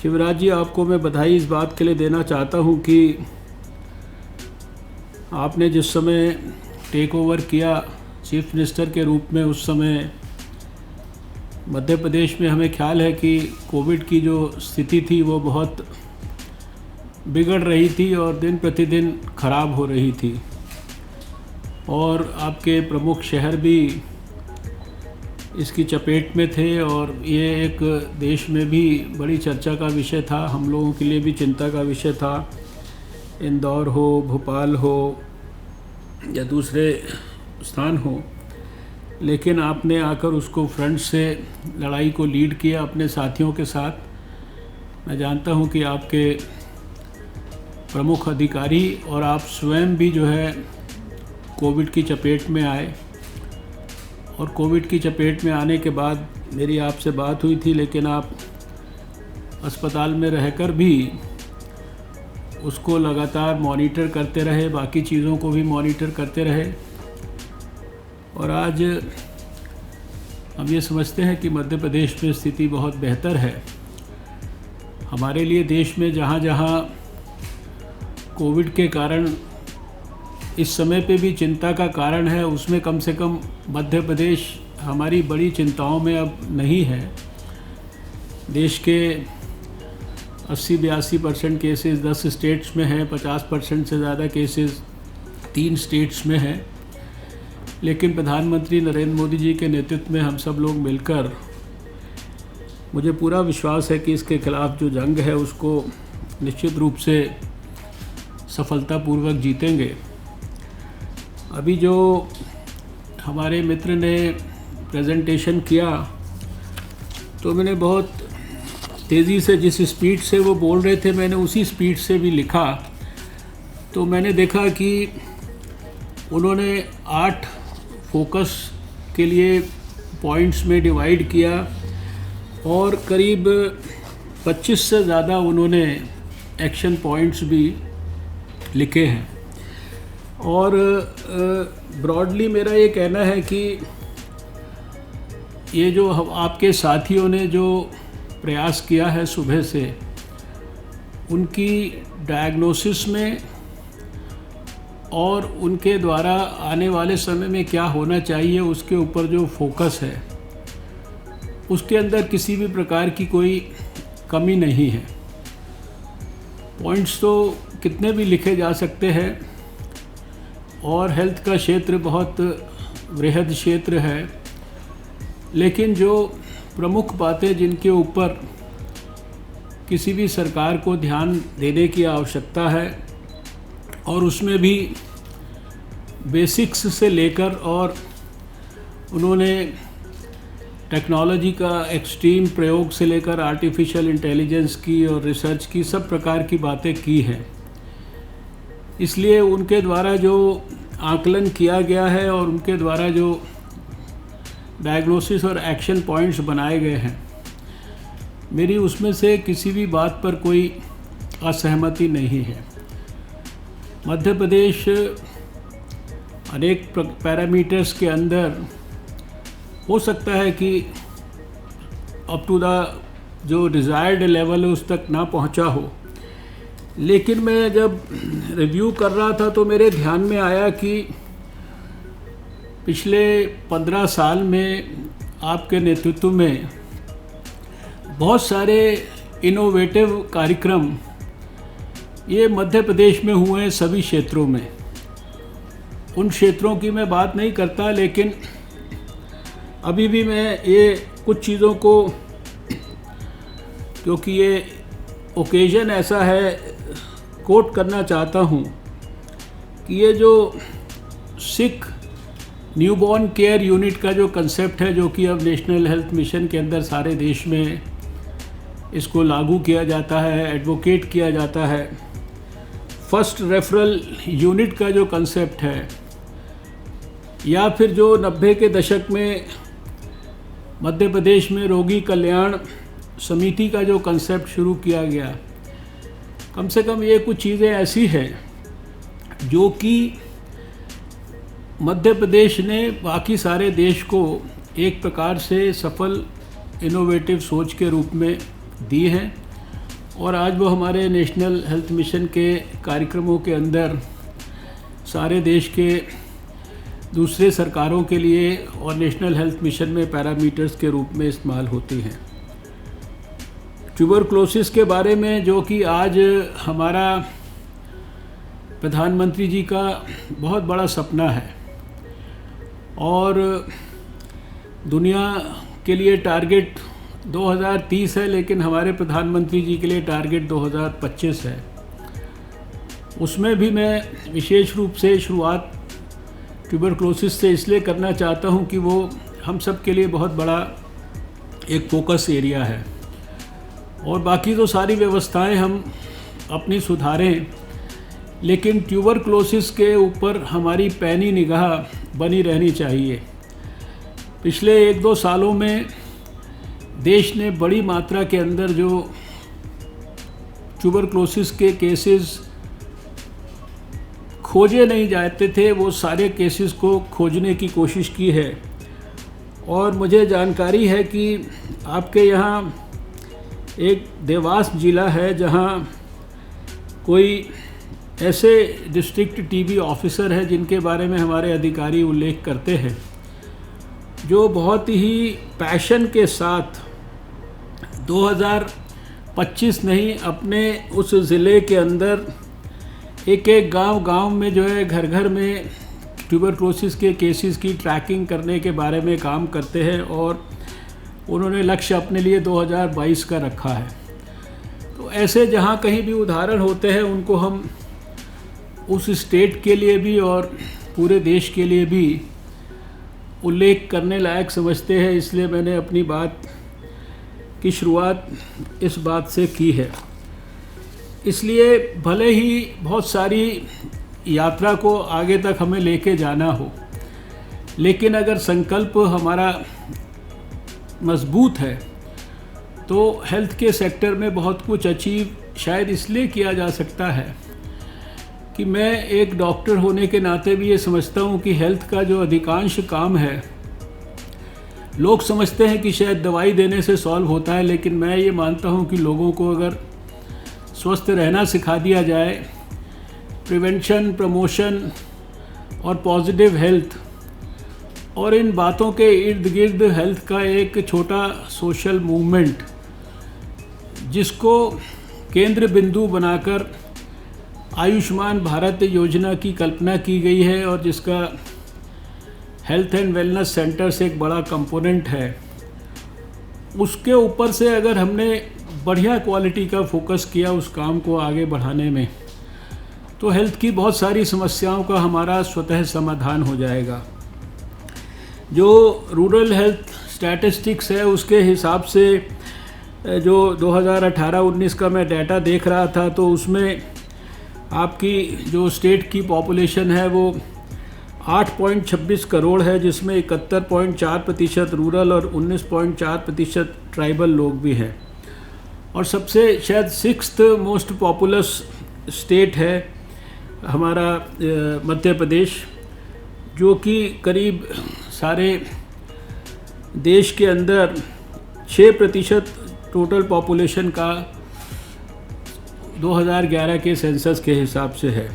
शिवराज जी, आपको मैं बधाई इस बात के लिए देना चाहता हूँ कि आपने जिस समय टेक ओवर किया चीफ मिनिस्टर के रूप में, उस समय मध्य प्रदेश में हमें ख्याल है कि कोविड की जो स्थिति थी वो बहुत बिगड़ रही थी और दिन प्रतिदिन ख़राब हो रही थी, और आपके प्रमुख शहर भी इसकी चपेट में थे और ये एक देश में भी बड़ी चर्चा का विषय था, हम लोगों के लिए भी चिंता का विषय था। इंदौर हो, भोपाल हो या दूसरे स्थान हो, लेकिन आपने आकर उसको फ्रंट से लड़ाई को लीड किया अपने साथियों के साथ। मैं जानता हूं कि आपके प्रमुख अधिकारी और आप स्वयं भी जो है कोविड की चपेट में आए, और कोविड की चपेट में आने के बाद मेरी आपसे बात हुई थी, लेकिन आप अस्पताल में रहकर भी उसको लगातार मॉनिटर करते रहे, बाकी चीज़ों को भी मॉनिटर करते रहे, और आज हम ये समझते हैं कि मध्य प्रदेश में स्थिति बहुत बेहतर है। हमारे लिए देश में जहाँ जहाँ कोविड के कारण इस समय पे भी चिंता का कारण है, उसमें कम से कम मध्य प्रदेश हमारी बड़ी चिंताओं में अब नहीं है। देश के 80-82% केसेस 10 स्टेट्स में हैं, 50% से ज़्यादा केसेस 3 स्टेट्स में हैं, लेकिन प्रधानमंत्री नरेंद्र मोदी जी के नेतृत्व में हम सब लोग मिलकर, मुझे पूरा विश्वास है कि इसके खिलाफ जो जंग है उसको निश्चित रूप से सफलतापूर्वक जीतेंगे। अभी जो हमारे मित्र ने प्रेजेंटेशन किया तो मैंने बहुत तेज़ी से, जिस स्पीड से वो बोल रहे थे, मैंने उसी स्पीड से भी लिखा। तो मैंने देखा कि उन्होंने 8 फोकस के लिए पॉइंट्स में डिवाइड किया और करीब 25 से ज़्यादा उन्होंने एक्शन पॉइंट्स भी लिखे हैं। और ब्रॉडली मेरा ये कहना है कि ये जो आपके साथियों ने जो प्रयास किया है सुबह से, उनकी डायग्नोसिस में और उनके द्वारा आने वाले समय में क्या होना चाहिए उसके ऊपर जो फोकस है, उसके अंदर किसी भी प्रकार की कोई कमी नहीं है। पॉइंट्स तो कितने भी लिखे जा सकते हैं, और हेल्थ का क्षेत्र बहुत वृहद क्षेत्र है, लेकिन जो प्रमुख बातें जिनके ऊपर किसी भी सरकार को ध्यान देने की आवश्यकता है, और उसमें भी बेसिक्स से लेकर, और उन्होंने टेक्नोलॉजी का एक्सट्रीम प्रयोग से लेकर आर्टिफिशियल इंटेलिजेंस की और रिसर्च की सब प्रकार की बातें की हैं। इसलिए उनके द्वारा जो आकलन किया गया है और उनके द्वारा जो डायग्नोसिस और एक्शन पॉइंट्स बनाए गए हैं, मेरी उसमें से किसी भी बात पर कोई असहमति नहीं है। मध्य प्रदेश अनेक पैरामीटर्स के अंदर हो सकता है कि अप टू द जो डिज़ायर्ड लेवल है उस तक ना पहुंचा हो, लेकिन मैं जब रिव्यू कर रहा था तो मेरे ध्यान में आया कि पिछले 15 साल में आपके नेतृत्व में बहुत सारे इनोवेटिव कार्यक्रम ये मध्य प्रदेश में हुए हैं, सभी क्षेत्रों में। उन क्षेत्रों की मैं बात नहीं करता, लेकिन अभी भी मैं ये कुछ चीज़ों को, क्योंकि ये ओकेज़न ऐसा है, कोट करना चाहता हूँ कि ये जो सिख न्यूबॉर्न केयर यूनिट का जो कंसेप्ट है, जो कि अब नेशनल हेल्थ मिशन के अंदर सारे देश में इसको लागू किया जाता है, एडवोकेट किया जाता है, फर्स्ट रेफरल यूनिट का जो कंसेप्ट है, या फिर जो 90 के दशक में मध्य प्रदेश में रोगी कल्याण समिति का जो कंसेप्ट शुरू किया गया, कम से कम ये कुछ चीज़ें ऐसी हैं जो कि मध्य प्रदेश ने बाकी सारे देश को एक प्रकार से सफल इनोवेटिव सोच के रूप में दी हैं, और आज वो हमारे नेशनल हेल्थ मिशन के कार्यक्रमों के अंदर सारे देश के दूसरे सरकारों के लिए और नेशनल हेल्थ मिशन में पैरामीटर्स के रूप में इस्तेमाल होती हैं। ट्यूबरक्लोसिस के बारे में, जो कि आज हमारा प्रधानमंत्री जी का बहुत बड़ा सपना है, और दुनिया के लिए टारगेट 2030 है, लेकिन हमारे प्रधानमंत्री जी के लिए टारगेट 2025 है। उसमें भी मैं विशेष रूप से शुरुआत ट्यूबरक्लोसिस से इसलिए करना चाहता हूं कि वो हम सब के लिए बहुत बड़ा एक फोकस एरिया है, और बाकी तो सारी व्यवस्थाएं हम अपनी सुधारें, लेकिन ट्यूबरक्लोसिस के ऊपर हमारी पैनी निगाह बनी रहनी चाहिए। पिछले 1-2 सालों में देश ने बड़ी मात्रा के अंदर जो ट्यूबरक्लोसिस के केसेस खोजे नहीं जाते थे, वो सारे केसेस को खोजने की कोशिश की है। और मुझे जानकारी है कि आपके यहाँ एक देवास जिला है जहाँ कोई ऐसे डिस्ट्रिक्ट टीबी ऑफिसर है जिनके बारे में हमारे अधिकारी उल्लेख करते हैं, जो बहुत ही पैशन के साथ 2025 नहीं, अपने उस ज़िले के अंदर एक गांव में जो है, घर घर में ट्यूबरक्लोसिस के केसेस की ट्रैकिंग करने के बारे में काम करते हैं, और उन्होंने लक्ष्य अपने लिए 2022 का रखा है। तो ऐसे जहां कहीं भी उदाहरण होते हैं, उनको हम उस स्टेट के लिए भी और पूरे देश के लिए भी उल्लेख करने लायक समझते हैं। इसलिए मैंने अपनी बात की शुरुआत इस बात से की है। इसलिए भले ही बहुत सारी यात्रा को आगे तक हमें लेके जाना हो, लेकिन अगर संकल्प हमारा मजबूत है तो हेल्थ के सेक्टर में बहुत कुछ अचीव शायद इसलिए किया जा सकता है कि मैं एक डॉक्टर होने के नाते भी ये समझता हूँ कि हेल्थ का जो अधिकांश काम है, लोग समझते हैं कि शायद दवाई देने से सॉल्व होता है, लेकिन मैं ये मानता हूँ कि लोगों को अगर स्वस्थ रहना सिखा दिया जाए, प्रिवेंशन, प्रमोशन और पॉजिटिव हेल्थ, और इन बातों के इर्द गिर्द हेल्थ का एक छोटा सोशल मूवमेंट जिसको केंद्र बिंदु बनाकर आयुष्मान भारत योजना की कल्पना की गई है, और जिसका हेल्थ एंड वेलनेस सेंटर्स एक बड़ा कंपोनेंट है, उसके ऊपर से अगर हमने बढ़िया क्वालिटी का फोकस किया उस काम को आगे बढ़ाने में, तो हेल्थ की बहुत सारी समस्याओं का हमारा स्वतः समाधान हो जाएगा। जो रूरल हेल्थ स्टैटिस्टिक्स है, उसके हिसाब से जो 2018-19 का मैं डाटा देख रहा था, तो उसमें आपकी जो स्टेट की पॉपुलेशन है वो 8.26 करोड़ है, जिसमें 71.4% रूरल और 19.4% ट्राइबल लोग भी हैं। और सबसे शायद 6th मोस्ट पॉपुलस स्टेट है हमारा मध्य प्रदेश, जो कि करीब सारे देश के अंदर 6% टोटल पॉपुलेशन का 2011 के सेंसस के हिसाब से है।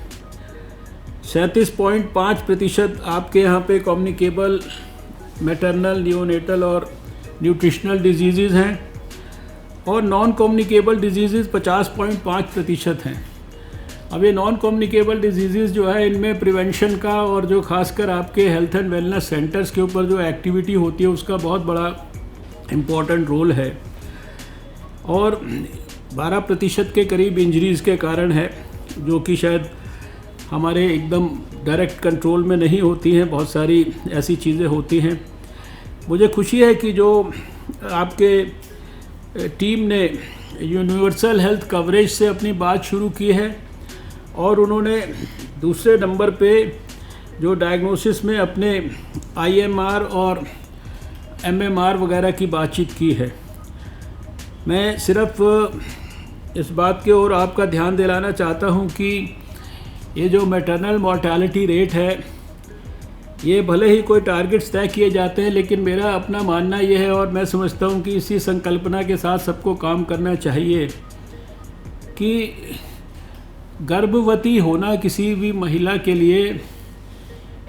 37.5% आपके यहाँ पे कम्युनिकेबल मैटरनल, नियोनेटल और न्यूट्रिशनल डिजीज़ हैं, और नॉन कम्युनिकेबल डिजीज़ 50.5% हैं। अब ये नॉन कम्युनिकेबल डिजीज़ जो है, इनमें प्रिवेंशन का और जो खासकर आपके हेल्थ एंड वेलनेस सेंटर्स के ऊपर जो एक्टिविटी होती है उसका बहुत बड़ा इम्पोर्टेंट रोल है। और 12% के करीब इंजरीज़ के कारण है, जो कि शायद हमारे एकदम डायरेक्ट कंट्रोल में नहीं होती हैं, बहुत सारी ऐसी चीज़ें होती हैं। मुझे खुशी है कि जो आपके टीम ने यूनिवर्सल हेल्थ कवरेज से अपनी बात शुरू की है और उन्होंने दूसरे नंबर पे जो डायग्नोसिस में अपने IMR और MMR वगैरह की बातचीत की है। मैं सिर्फ इस बात की ओर आपका ध्यान दिलाना चाहता हूं कि ये जो मैटरनल मॉर्टेलिटी रेट है, ये भले ही कोई टारगेट्स तय किए जाते हैं, लेकिन मेरा अपना मानना ये है और मैं समझता हूँ कि इसी संकल्पना के साथ सबको काम करना चाहिए कि गर्भवती होना किसी भी महिला के लिए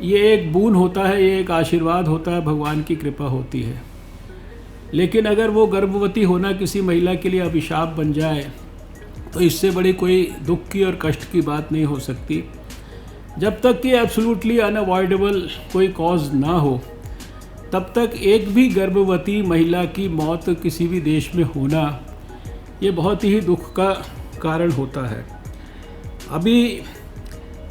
ये एक बून होता है, ये एक आशीर्वाद होता है, भगवान की कृपा होती है। लेकिन अगर वो गर्भवती होना किसी महिला के लिए अभिशाप बन जाए तो इससे बड़ी कोई दुख की और कष्ट की बात नहीं हो सकती। जब तक कि एब्सोल्युटली अनअवॉइडेबल कोई कॉज ना हो, तब तक एक भी गर्भवती महिला की मौत किसी भी देश में होना ये बहुत ही दुख का कारण होता है। अभी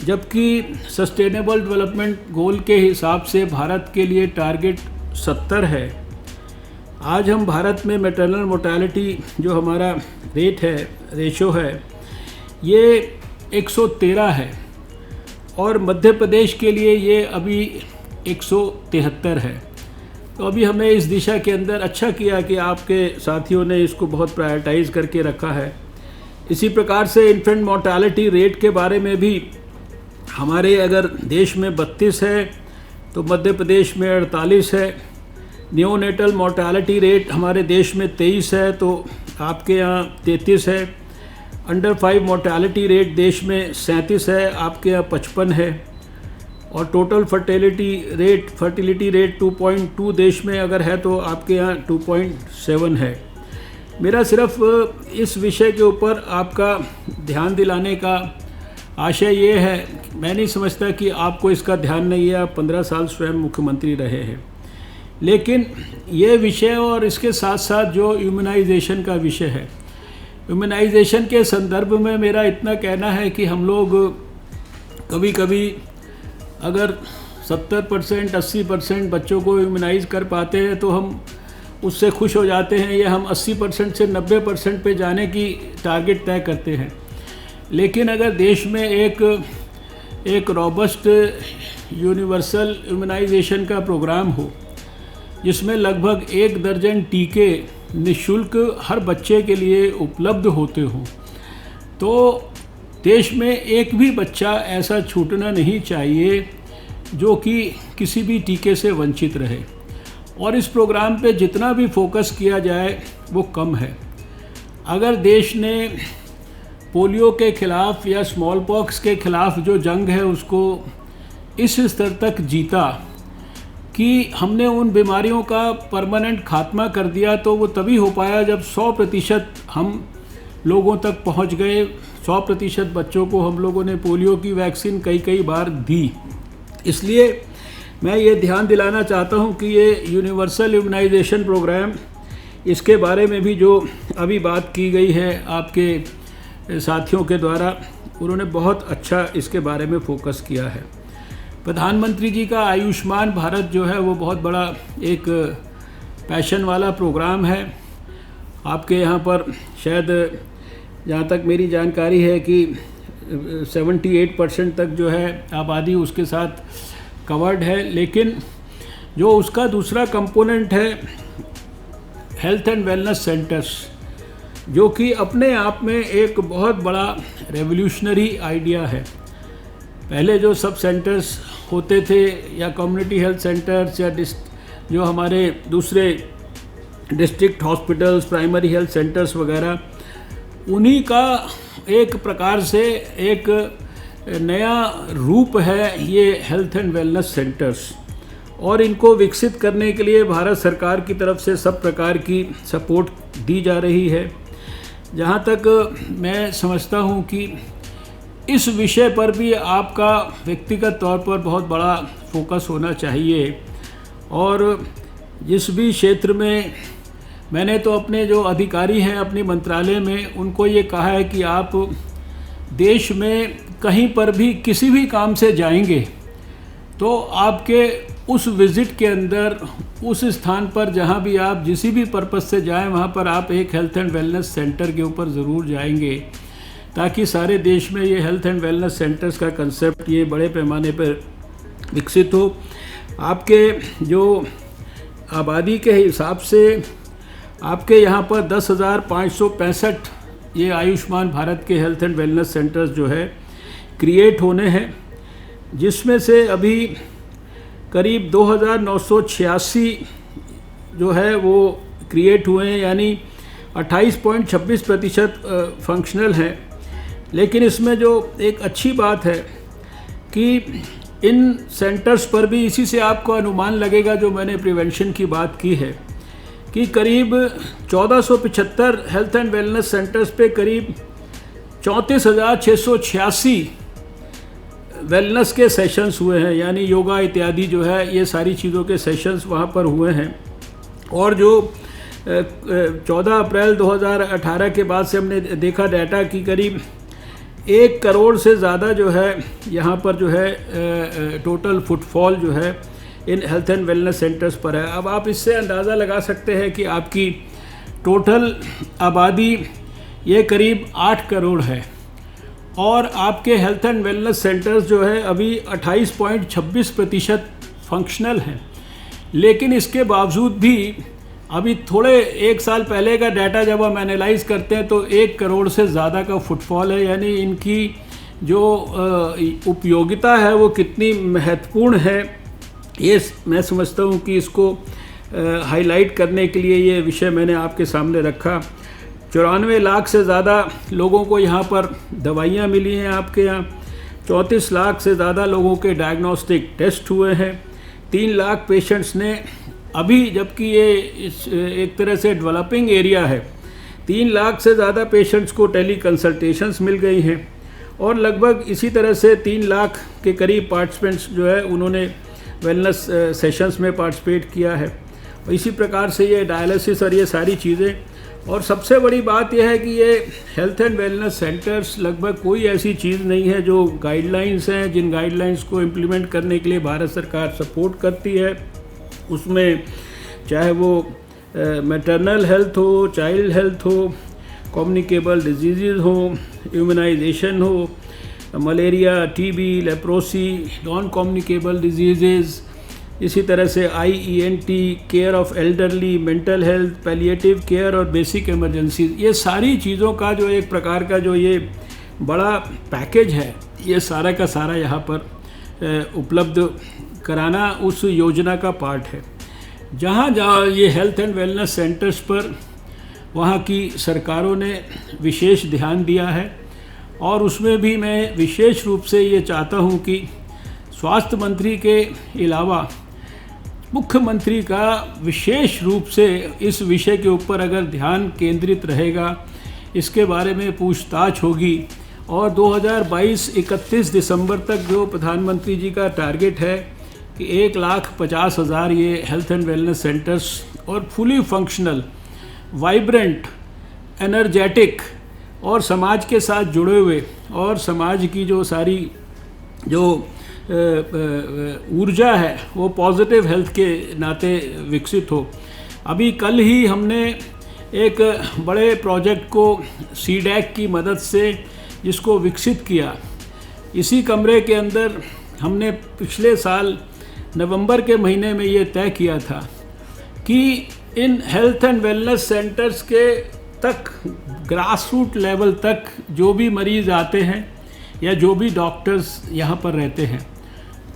जबकि सस्टेनेबल डेवलपमेंट गोल के हिसाब से भारत के लिए टारगेट 70 है, आज हम भारत में मैटरनल मोर्टेलिटी जो हमारा रेट है, रेशो है, ये 113 है और मध्य प्रदेश के लिए ये अभी 173 है। तो अभी हमें इस दिशा के अंदर अच्छा किया कि आपके साथियों ने इसको बहुत प्रायोरिटाइज़ करके रखा है। इसी प्रकार से इन्फेंट मोर्टेलिटी रेट के बारे में भी हमारे अगर देश में 32 है तो मध्य प्रदेश में 48 है। नियोनेटल मोर्टेलिटी रेट हमारे देश में 23 है तो आपके यहाँ 33 है। अंडर 5 मोर्टेलिटी रेट देश में 37 है, आपके यहाँ 55 है। और टोटल फर्टिलिटी रेट 2.2 देश में अगर है तो आपके यहाँ 2.7 है। मेरा सिर्फ इस विषय के ऊपर आपका ध्यान दिलाने का आशय ये है, मैं नहीं समझता कि आपको इसका ध्यान नहीं है, आप 15 साल स्वयं मुख्यमंत्री रहे हैं, लेकिन ये विषय और इसके साथ साथ जो इम्यूनाइजेशन का विषय है, इम्यूनाइजेशन के संदर्भ में मेरा इतना कहना है कि हम लोग कभी कभी अगर 70% 80% बच्चों को इम्यूनाइज कर पाते हैं तो हम उससे खुश हो जाते हैं, या हम 80% से 90% पे जाने की टारगेट तय करते हैं। लेकिन अगर देश में एक रॉबस्ट यूनिवर्सल इम्यूनाइजेशन का प्रोग्राम हो जिसमें लगभग 1 दर्जन टीके निःशुल्क हर बच्चे के लिए उपलब्ध होते हों, तो देश में एक भी बच्चा ऐसा छूटना नहीं चाहिए जो कि किसी भी टीके से वंचित रहे। और इस प्रोग्राम पे जितना भी फोकस किया जाए वो कम है। अगर देश ने पोलियो के ख़िलाफ़ या स्मॉल पॉक्स के ख़िलाफ़ जो जंग है उसको इस स्तर तक जीता कि हमने उन बीमारियों का परमानेंट खात्मा कर दिया, तो वो तभी हो पाया जब 100% हम लोगों तक पहुंच गए। 100% बच्चों को हम लोगों ने पोलियो की वैक्सीन कई बार दी। इसलिए मैं ये ध्यान दिलाना चाहता हूं कि ये यूनिवर्सल इम्यूनाइजेशन प्रोग्राम, इसके बारे में भी जो अभी बात की गई है आपके साथियों के द्वारा, उन्होंने बहुत अच्छा इसके बारे में फोकस किया है। प्रधानमंत्री जी का आयुष्मान भारत जो है वो बहुत बड़ा एक पैशन वाला प्रोग्राम है। आपके यहाँ पर शायद जहाँ तक मेरी जानकारी है कि 78% तक जो है आबादी उसके साथ कवर्ड है, लेकिन जो उसका दूसरा कंपोनेंट है हेल्थ एंड वेलनेस सेंटर्स, जो कि अपने आप में एक बहुत बड़ा रेवोल्यूशनरी आइडिया है। पहले जो सब सेंटर्स होते थे या कम्युनिटी हेल्थ सेंटर्स या जो हमारे दूसरे district hospitals, primary health centres वगैरह, उन्हीं का एक प्रकार से एक नया रूप है ये हेल्थ एंड वेलनेस सेंटर्स। और इनको विकसित करने के लिए भारत सरकार की तरफ से सब प्रकार की सपोर्ट दी जा रही है। जहाँ तक मैं समझता हूँ कि इस विषय पर भी आपका व्यक्तिगत तौर पर बहुत बड़ा फोकस होना चाहिए। और जिस भी क्षेत्र में मैंने तो अपने जो अधिकारी हैं अपनी मंत्रालय में उनको ये कहा है कि आप देश में कहीं पर भी किसी भी काम से जाएंगे तो आपके उस विज़िट के अंदर उस स्थान पर जहाँ भी आप जिस भी पर्पज़ से जाएं वहाँ पर आप एक हेल्थ एंड वेलनेस सेंटर के ऊपर ज़रूर जाएंगे, ताकि सारे देश में ये हेल्थ एंड वेलनेस सेंटर्स का कंसेप्ट ये बड़े पैमाने पर विकसित हो। आपके जो आबादी के हिसाब से आपके यहाँ पर 10,565 ये आयुष्मान भारत के हेल्थ एंड वेलनेस सेंटर्स जो है क्रिएट होने हैं, जिसमें से अभी करीब 2,986 जो है वो क्रिएट हुए हैं, यानी 28.26% फंक्शनल हैं। लेकिन इसमें जो एक अच्छी बात है कि इन सेंटर्स पर भी इसी से आपको अनुमान लगेगा जो मैंने प्रिवेंशन की बात की है कि करीब 1475 हेल्थ एंड वेलनेस सेंटर्स पे करीब 34,686 वेलनेस के सेशंस हुए हैं, यानी योगा इत्यादि जो है ये सारी चीज़ों के सेशंस वहाँ पर हुए हैं। और जो 14 अप्रैल 2018 के बाद से हमने देखा डाटा की करीब 1 करोड़ से ज़्यादा जो है यहाँ पर जो है टोटल फुटफॉल जो है in health and wellness centres पर है। अब आप इससे अंदाज़ा लगा सकते हैं कि आपकी टोटल आबादी ये करीब 8 करोड़ है और आपके हेल्थ एंड वेलनेस सेंटर्स जो है अभी 28.26% फंक्शनल हैं। लेकिन इसके बावजूद भी अभी थोड़े 1 साल पहले का डाटा जब हम एनालाइज करते हैं तो 1 करोड़ से ज़्यादा का फुटफॉल है, यानी इनकी जो उपयोगिता है वो कितनी महत्वपूर्ण है, ये मैं समझता हूँ कि इसको हाईलाइट करने के लिए ये विषय मैंने आपके सामने रखा। 94 लाख से ज़्यादा लोगों को यहाँ पर दवाइयाँ मिली हैं आपके यहाँ, 34 लाख से ज़्यादा लोगों के डायग्नोस्टिक टेस्ट हुए हैं, 3 लाख पेशेंट्स ने अभी, जबकि ये एक तरह से डेवलपिंग एरिया है, 3 लाख से ज़्यादा पेशेंट्स को टेली कंसल्टेशंस मिल गई हैं और लगभग इसी तरह से 3 लाख के करीब पार्टिसिपेंट्स जो है उन्होंने वेलनेस सेशंस में पार्टिसिपेट किया है। और इसी प्रकार से ये डायलिसिस और ये सारी चीज़ें। और सबसे बड़ी बात यह है कि ये हेल्थ एंड वेलनेस सेंटर्स लगभग कोई ऐसी चीज़ नहीं है जो गाइडलाइंस हैं, जिन गाइडलाइंस को इम्प्लीमेंट करने के लिए भारत सरकार सपोर्ट करती है। उसमें चाहे वो मैटरनल हेल्थ हो, चाइल्ड हेल्थ हो, कम्युनिकेबल डिजीज़ हो, इम्यूनाइजेशन हो, malaria, TB, leprosy, non communicable disease, इसी तरह से IENT, care of elderly, mental health, palliative care और बेसिक इमरजेंसी, ये सारी चीज़ों का जो एक प्रकार का जो ये बड़ा पैकेज है, ये सारा का सारा यहाँ पर उपलब्ध कराना उस योजना का पार्ट है। जहाँ जहाँ ये हेल्थ एंड वेलनेस सेंटर्स पर वहाँ की सरकारों ने विशेष ध्यान दिया है और उसमें भी मैं विशेष रूप से ये चाहता हूँ कि स्वास्थ्य मंत्री के अलावा मुख्यमंत्री का विशेष रूप से इस विषय के ऊपर अगर ध्यान केंद्रित रहेगा, इसके बारे में पूछताछ होगी और 2022-31 दिसंबर तक जो प्रधानमंत्री जी का टारगेट है कि 1,50,000 ये हेल्थ एंड वेलनेस सेंटर्स और फुली फंक्शनल, वाइब्रेंट, एनर्जेटिक और समाज के साथ जुड़े हुए और समाज की जो सारी जो ऊर्जा है वो पॉजिटिव हेल्थ के नाते विकसित हो। अभी कल ही हमने एक बड़े प्रोजेक्ट को CDAC की मदद से जिसको विकसित किया, इसी कमरे के अंदर हमने पिछले साल नवंबर के महीने में ये तय किया था कि in health and wellness centres के तक ग्रास रूट लेवल तक जो भी मरीज़ आते हैं या जो भी डॉक्टर्स यहाँ पर रहते हैं,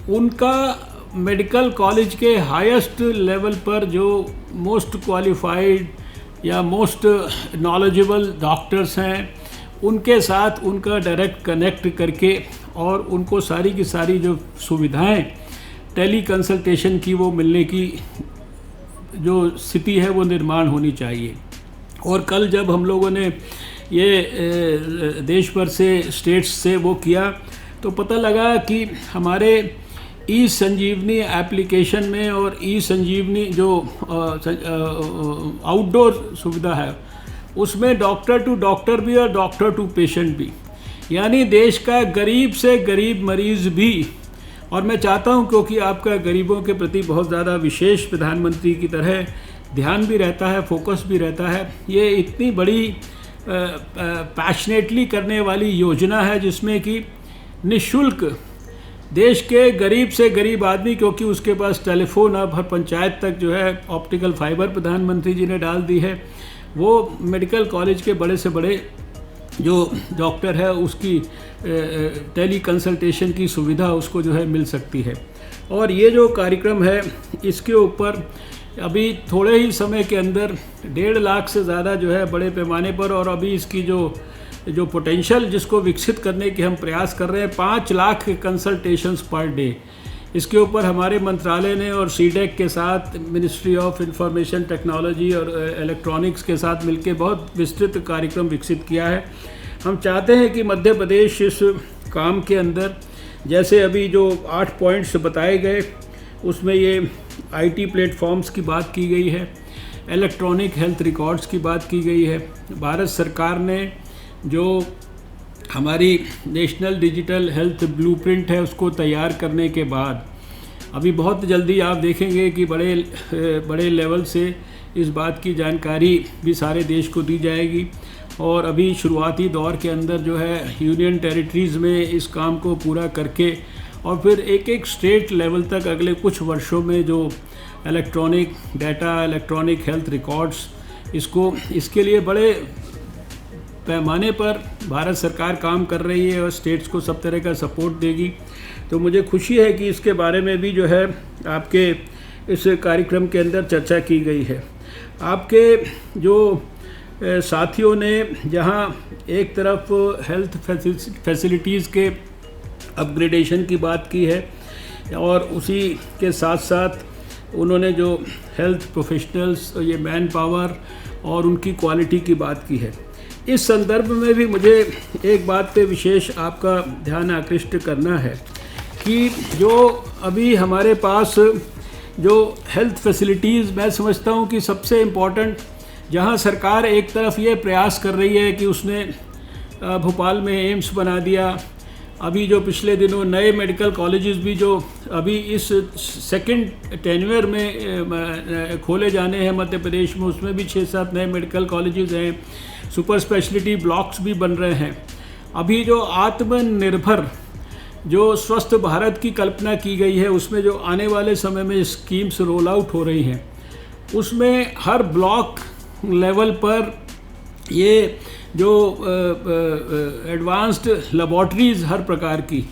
उनका मेडिकल कॉलेज के हाईएस्ट लेवल पर जो मोस्ट क्वालिफाइड या मोस्ट नॉलेजेबल डॉक्टर्स हैं, उनके साथ उनका डायरेक्ट कनेक्ट करके और उनको सारी की सारी जो सुविधाएं टेली कंसल्टेशन की वो मिलने की जो स्थिति है वो निर्माण होनी चाहिए। और कल जब हम लोगों ने ये देश भर से स्टेट्स से वो किया, तो पता लगा कि हमारे ई संजीवनी एप्लीकेशन में और ई संजीवनी जो आउटडोर सुविधा है उसमें डॉक्टर टू डॉक्टर भी और डॉक्टर टू पेशेंट भी, यानी देश का गरीब से गरीब मरीज़ भी। और मैं चाहता हूं, क्योंकि आपका गरीबों के प्रति बहुत ज़्यादा विशेष प्रधानमंत्री की तरह ध्यान भी रहता है, फोकस भी रहता है, ये इतनी बड़ी पैशनेटली करने वाली योजना है जिसमें कि निःशुल्क देश के गरीब से गरीब आदमी, क्योंकि उसके पास टेलीफोन अब हर पंचायत तक जो है ऑप्टिकल फाइबर प्रधानमंत्री जी ने डाल दी है, वो मेडिकल कॉलेज के बड़े से बड़े जो डॉक्टर है उसकी टेली कंसल्टेशन की सुविधा उसको जो है मिल सकती है। और ये जो कार्यक्रम है इसके ऊपर अभी थोड़े ही समय के अंदर 1.5 लाख से ज़्यादा जो है बड़े पैमाने पर, और अभी इसकी जो पोटेंशियल जिसको विकसित करने के हम प्रयास कर रहे हैं, 5 लाख कंसल्टेशंस पर डे, इसके ऊपर हमारे मंत्रालय ने और सीडेक के साथ, मिनिस्ट्री ऑफ इंफॉर्मेशन टेक्नोलॉजी और इलेक्ट्रॉनिक्स के साथ मिलकर बहुत विस्तृत कार्यक्रम विकसित किया है। हम चाहते हैं कि मध्य प्रदेश इस काम के अंदर, जैसे अभी जो 8 पॉइंट्स बताए गए उसमें ये आईटी प्लेटफॉर्म्स की बात की गई है, इलेक्ट्रॉनिक हेल्थ रिकॉर्ड्स की बात की गई है, भारत सरकार ने जो हमारी नेशनल डिजिटल हेल्थ ब्लूप्रिंट है उसको तैयार करने के बाद अभी बहुत जल्दी आप देखेंगे कि बड़े लेवल से इस बात की जानकारी भी सारे देश को दी जाएगी। और अभी शुरुआती दौर के अंदर जो है यूनियन टेरिटरीज़ में इस काम को पूरा करके और फिर एक स्टेट लेवल तक अगले कुछ वर्षों में जो electronic data, electronic health records, इसके लिए बड़े पैमाने पर भारत सरकार काम कर रही है और स्टेट्स को सब तरह का सपोर्ट देगी। तो मुझे खुशी है कि इसके बारे में भी जो है आपके इस कार्यक्रम के अंदर चर्चा की गई है। आपके जो साथियों ने जहां एक तरफ हेल्थ फैसिलिटीज़ के अपग्रेडेशन की बात की है और उसी के साथ साथ उन्होंने जो हेल्थ प्रोफेशनल्स, ये मैन पावर और उनकी क्वालिटी की बात की है, इस संदर्भ में भी मुझे एक बात पे विशेष आपका ध्यान आकृष्ट करना है कि जो अभी हमारे पास जो हेल्थ फैसिलिटीज़, मैं समझता हूँ कि सबसे इम्पॉर्टेंट, जहाँ सरकार एक तरफ ये प्रयास कर रही है कि उसने भोपाल में एम्स बना दिया, अभी जो पिछले दिनों नए मेडिकल कॉलेजेस भी जो अभी इस सेकंड टेन्यूर में खोले जाने हैं मध्य प्रदेश में, उसमें भी 6-7 नए मेडिकल कॉलेजेस हैं, सुपर स्पेशलिटी ब्लॉक्स भी बन रहे हैं। अभी जो आत्मनिर्भर जो स्वस्थ भारत की कल्पना की गई है उसमें जो आने वाले समय में स्कीम्स रोल आउट हो रही हैं, उसमें हर ब्लॉक लेवल पर ये जो एडवांस्ड लेबॉर्ट्रीज़ हर प्रकार की,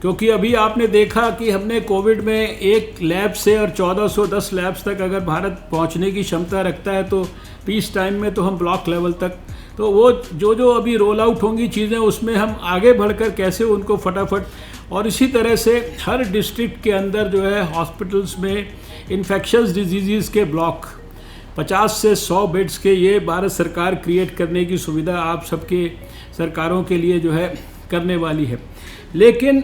क्योंकि अभी आपने देखा कि हमने कोविड में एक लैब से और 1410 लैब्स तक अगर भारत पहुंचने की क्षमता रखता है तो पीस टाइम में तो हम ब्लॉक लेवल तक, तो वो जो अभी रोल आउट होंगी चीज़ें उसमें हम आगे बढ़कर कैसे उनको फटाफट, और इसी तरह से हर डिस्ट्रिक्ट के अंदर जो है हॉस्पिटल्स में इन्फेक्शस डिजीज़ के ब्लॉक 50 से 100 बेड्स के, ये भारत सरकार क्रिएट करने की सुविधा आप सबके सरकारों के लिए जो है करने वाली है। लेकिन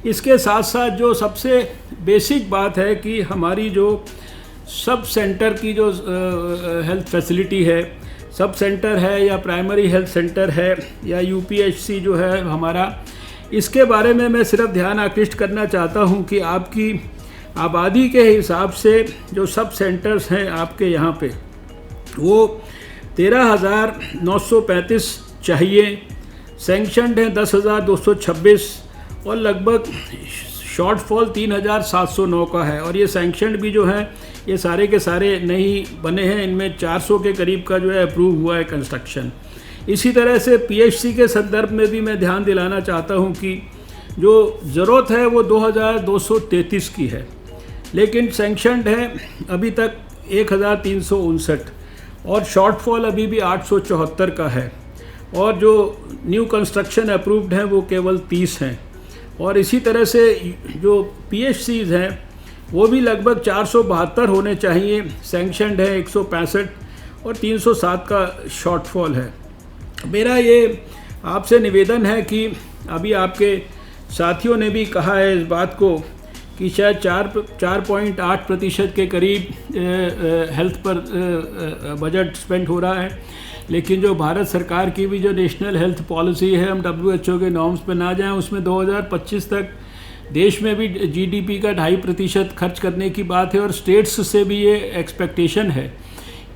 इसके साथ साथ जो सबसे बेसिक बात है कि हमारी जो सब सेंटर की जो हेल्थ फैसिलिटी है, सब सेंटर है या प्राइमरी हेल्थ सेंटर है या यूपीएचसी जो है हमारा, इसके बारे में मैं सिर्फ ध्यान आकृष्ट करना चाहता हूं कि आपकी आबादी के हिसाब से जो सब सेंटर्स हैं आपके यहाँ पे वो 13,935 चाहिए, सैंक्शनड हैं 10,226 और लगभग शॉर्टफॉल 3,709 का है। और ये सैंक्शनड भी जो है ये सारे के सारे नहीं बने हैं, इनमें 400 के करीब का जो है अप्रूव हुआ है कंस्ट्रक्शन। इसी तरह से पीएचसी के संदर्भ में भी मैं ध्यान दिलाना चाहता हूँ कि जो ज़रूरत है वो 2,233 की है, लेकिन सैंक्शनड है अभी तक 1,359 और शॉर्टफॉल अभी भी 874 का है, और जो न्यू कंस्ट्रक्शन अप्रूव्ड हैं वो केवल 30 हैं। और इसी तरह से जो पीएचसीज़ हैं वो भी लगभग 472 होने चाहिए, सैंक्शनड है 165 और 307 का शॉर्टफॉल है। मेरा ये आपसे निवेदन है कि अभी आपके साथियों ने भी कहा है इस बात को कि शायद 4.8% के करीब हेल्थ पर बजट स्पेंड हो रहा है, लेकिन जो भारत सरकार की भी जो नेशनल हेल्थ पॉलिसी है, हम WHO के नॉर्म्स पर ना जाएं, उसमें 2025 तक देश में भी GDP का 2.5% खर्च करने की बात है और स्टेट्स से भी ये एक्सपेक्टेशन है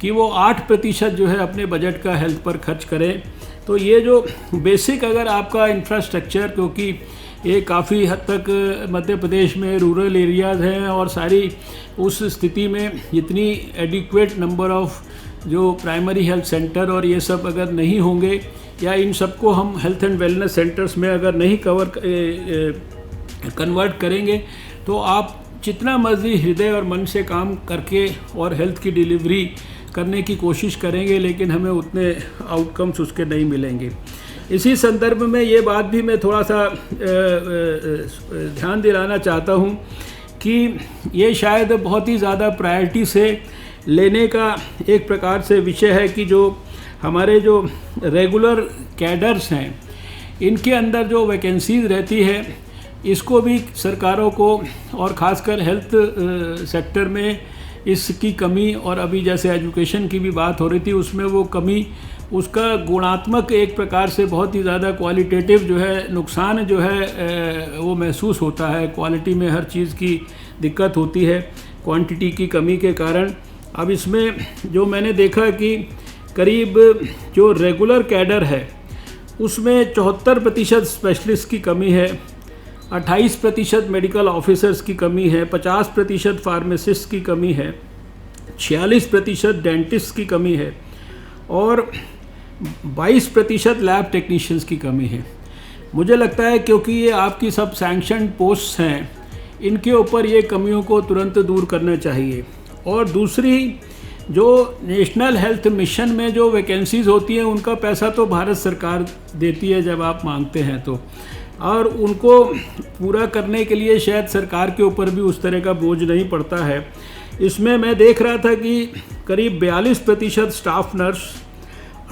कि वो 8% जो है अपने बजट का हेल्थ पर खर्च करें। तो ये जो बेसिक अगर आपका इंफ्रास्ट्रक्चर, क्योंकि ये काफ़ी हद तक मध्य प्रदेश में रूरल एरियाज़ हैं और सारी उस स्थिति में इतनी एडिक्वेट नंबर ऑफ़ जो प्राइमरी हेल्थ सेंटर और ये सब अगर नहीं होंगे या इन सबको हम हेल्थ एंड वेलनेस सेंटर्स में अगर नहीं कन्वर्ट करेंगे तो आप जितना मर्जी हृदय और मन से काम करके और हेल्थ की डिलीवरी करने की कोशिश करेंगे, लेकिन हमें उतने आउटकम्स उसके नहीं मिलेंगे। इसी संदर्भ में ये बात भी मैं थोड़ा सा ध्यान दिलाना चाहता हूँ कि ये शायद बहुत ही ज़्यादा प्रायोरिटी से लेने का एक प्रकार से विषय है कि जो हमारे जो रेगुलर कैडर्स हैं इनके अंदर जो वैकेंसीज रहती है, इसको भी सरकारों को और ख़ासकर हेल्थ सेक्टर में इसकी कमी, और अभी जैसे एजुकेशन की भी बात हो रही थी उसमें वो कमी, उसका गुणात्मक एक प्रकार से बहुत ही ज़्यादा क्वालिटेटिव जो है नुकसान जो है वो महसूस होता है। क्वालिटी में हर चीज़ की दिक्कत होती है क्वांटिटी की कमी के कारण। अब इसमें जो मैंने देखा कि करीब जो रेगुलर कैडर है उसमें 74% स्पेशलिस्ट की कमी है, 28% मेडिकल ऑफिसर्स की कमी है, 50% फार्मासिस्ट की कमी है, 46% डेंटिस्ट की कमी है और 22% लैब टेक्नीशियंस की कमी है। मुझे लगता है क्योंकि ये आपकी सब सैंक्शन पोस्ट्स हैं, इनके ऊपर ये कमियों को तुरंत दूर करना चाहिए। और दूसरी, जो नेशनल हेल्थ मिशन में जो वैकेंसीज़ होती हैं उनका पैसा तो भारत सरकार देती है जब आप मांगते हैं तो, और उनको पूरा करने के लिए शायद सरकार के ऊपर भी उस तरह का बोझ नहीं पड़ता है। इसमें मैं देख रहा था कि करीब 42% staff nurse,